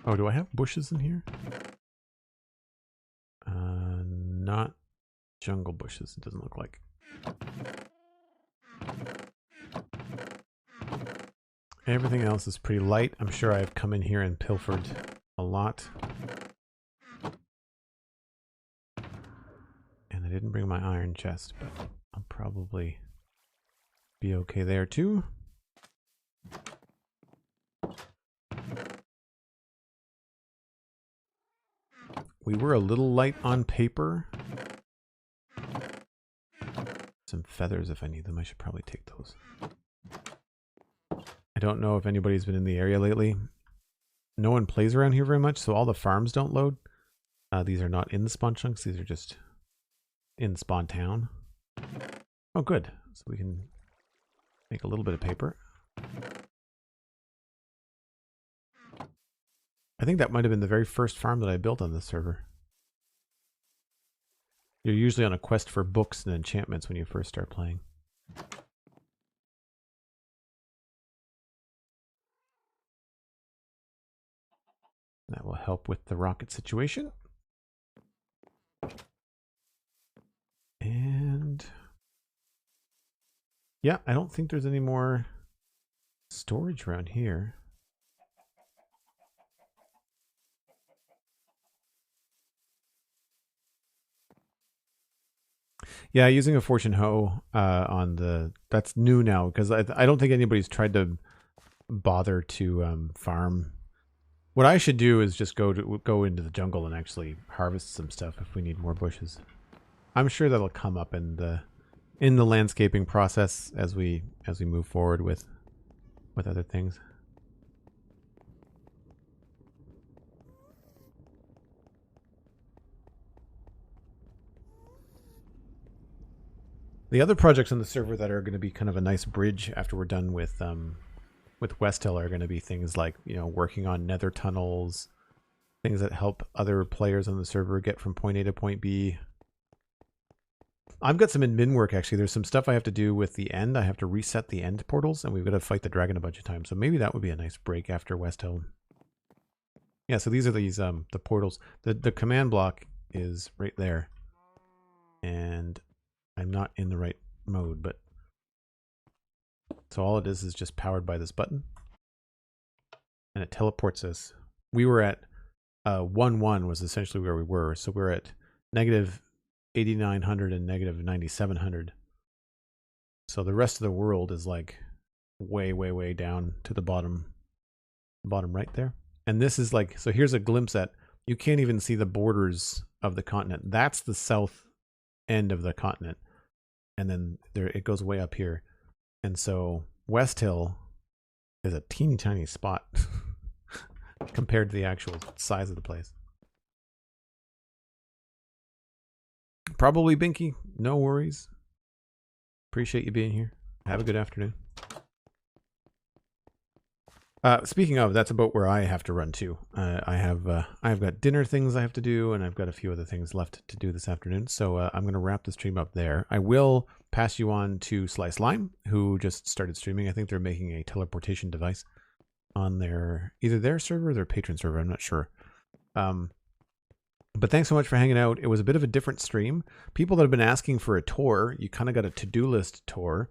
Oh, do I have bushes in here? Not jungle bushes, it doesn't look like. Everything else is pretty light. I'm sure I've come in here and pilfered a lot. And I didn't bring my iron chest, but I'll probably be okay there too. We were a little light on paper. Some feathers if I need them. I should probably take those. I don't know if anybody's been in the area lately. No one plays around here very much, so all the farms don't load. These are not in the spawn chunks. These are just in spawn town. Oh, good. So we can make a little bit of paper. I think that might have been the very first farm that I built on this server. You're usually on a quest for books and enchantments when you first start playing. That will help with the rocket situation. And yeah, I don't think there's any more storage around here. Yeah, using a fortune hoe on the, that's new now, because I don't think anybody's tried to bother to farm. What I should do is just go into the jungle and actually harvest some stuff if we need more bushes. I'm sure that'll come up in the landscaping process as we move forward with other things. The other projects on the server that are going to be kind of a nice bridge after we're done with Westhill are going to be things like, you know, working on nether tunnels, things that help other players on the server get from point A to point B. I've got some admin work actually. There's some stuff I have to do with the end. I have to reset the end portals, and we've got to fight the dragon a bunch of times. So maybe that would be a nice break after Westhill. Yeah, so these are the portals. The command block is right there. And I'm not in the right mode, but so all it is just powered by this button, and it teleports us. We were at 1-1 was essentially where we were, so we're at negative 8,900 and negative 9,700. So the rest of the world is like way down to the bottom right there. And this is like, so here's a glimpse at, you can't even see the borders of the continent. That's the south end of the continent. And then there it goes way up here. And so Westhill is a teeny tiny spot compared to the actual size of the place. Probably Binky, no worries. Appreciate you being here. Have a good afternoon. Speaking of, that's about where I have to run too. I've got dinner things I have to do, and I've got a few other things left to do this afternoon. So I'm going to wrap the stream up there. I will pass you on to Slice Lime, who just started streaming. I think they're making a teleportation device on either their server or their patron server. I'm not sure. But thanks so much for hanging out. It was a bit of a different stream. People that have been asking for a tour, you kind of got a to-do list tour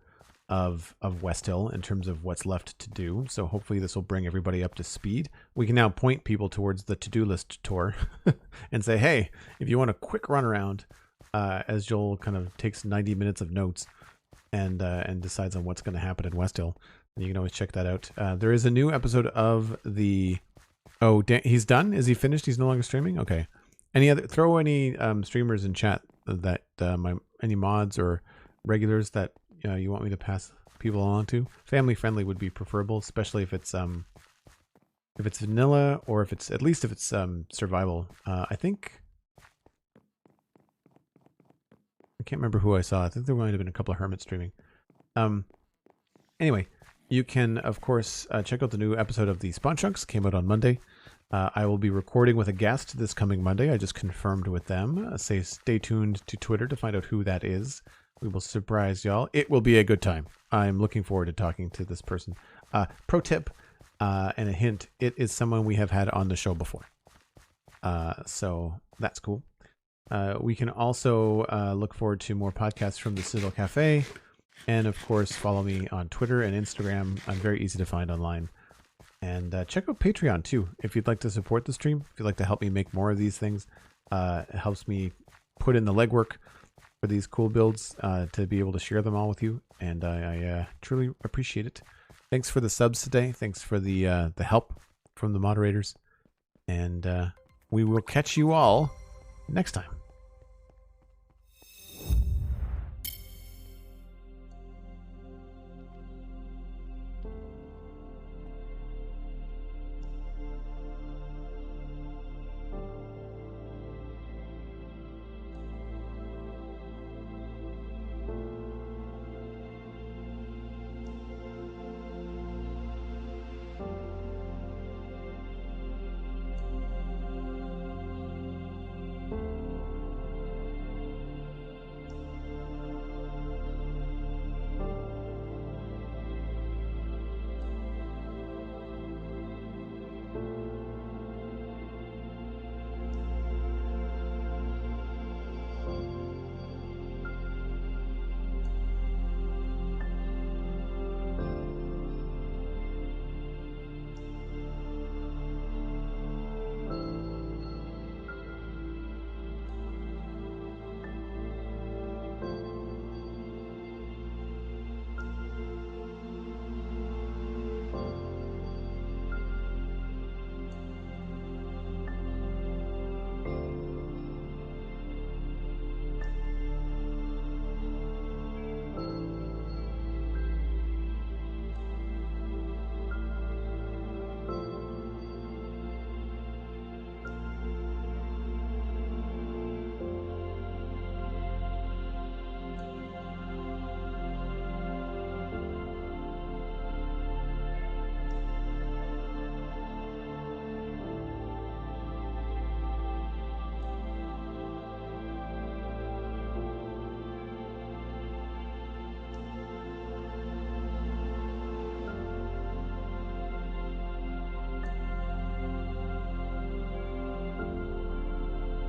of Westhill in terms of what's left to do. So hopefully this will bring everybody up to speed. We can now point people towards the to-do list tour and say, hey, if you want a quick run around, as Joel kind of takes 90 minutes of notes and decides on what's going to happen in Westhill, you can always check that out. There is a new episode of the... Oh, he's done? Is he finished? He's no longer streaming? Okay. Throw any streamers in chat that any mods or regulars that you want me to pass people along to. Family friendly would be preferable, especially if it's vanilla, or if it's survival. I think I can't remember who I saw. I think there might have been a couple of hermits streaming. Anyway, you can of course check out the new episode of the Spawn Chunks. Came out on Monday. I will be recording with a guest this coming Monday. I just confirmed with them. Stay tuned to Twitter to find out who that is. We will surprise y'all. It will be a good time. I'm looking forward to talking to this person. Pro tip and a hint, it is someone we have had on the show before. So that's cool. We can also look forward to more podcasts from the Citadel Cafe. And of course, follow me on Twitter and Instagram. I'm very easy to find online. And check out Patreon too. If you'd like to support the stream, if you'd like to help me make more of these things, it helps me put in the legwork for these cool builds to be able to share them all with you. And I truly appreciate it. Thanks for the subs today. Thanks for the help from the moderators. And we will catch you all next time.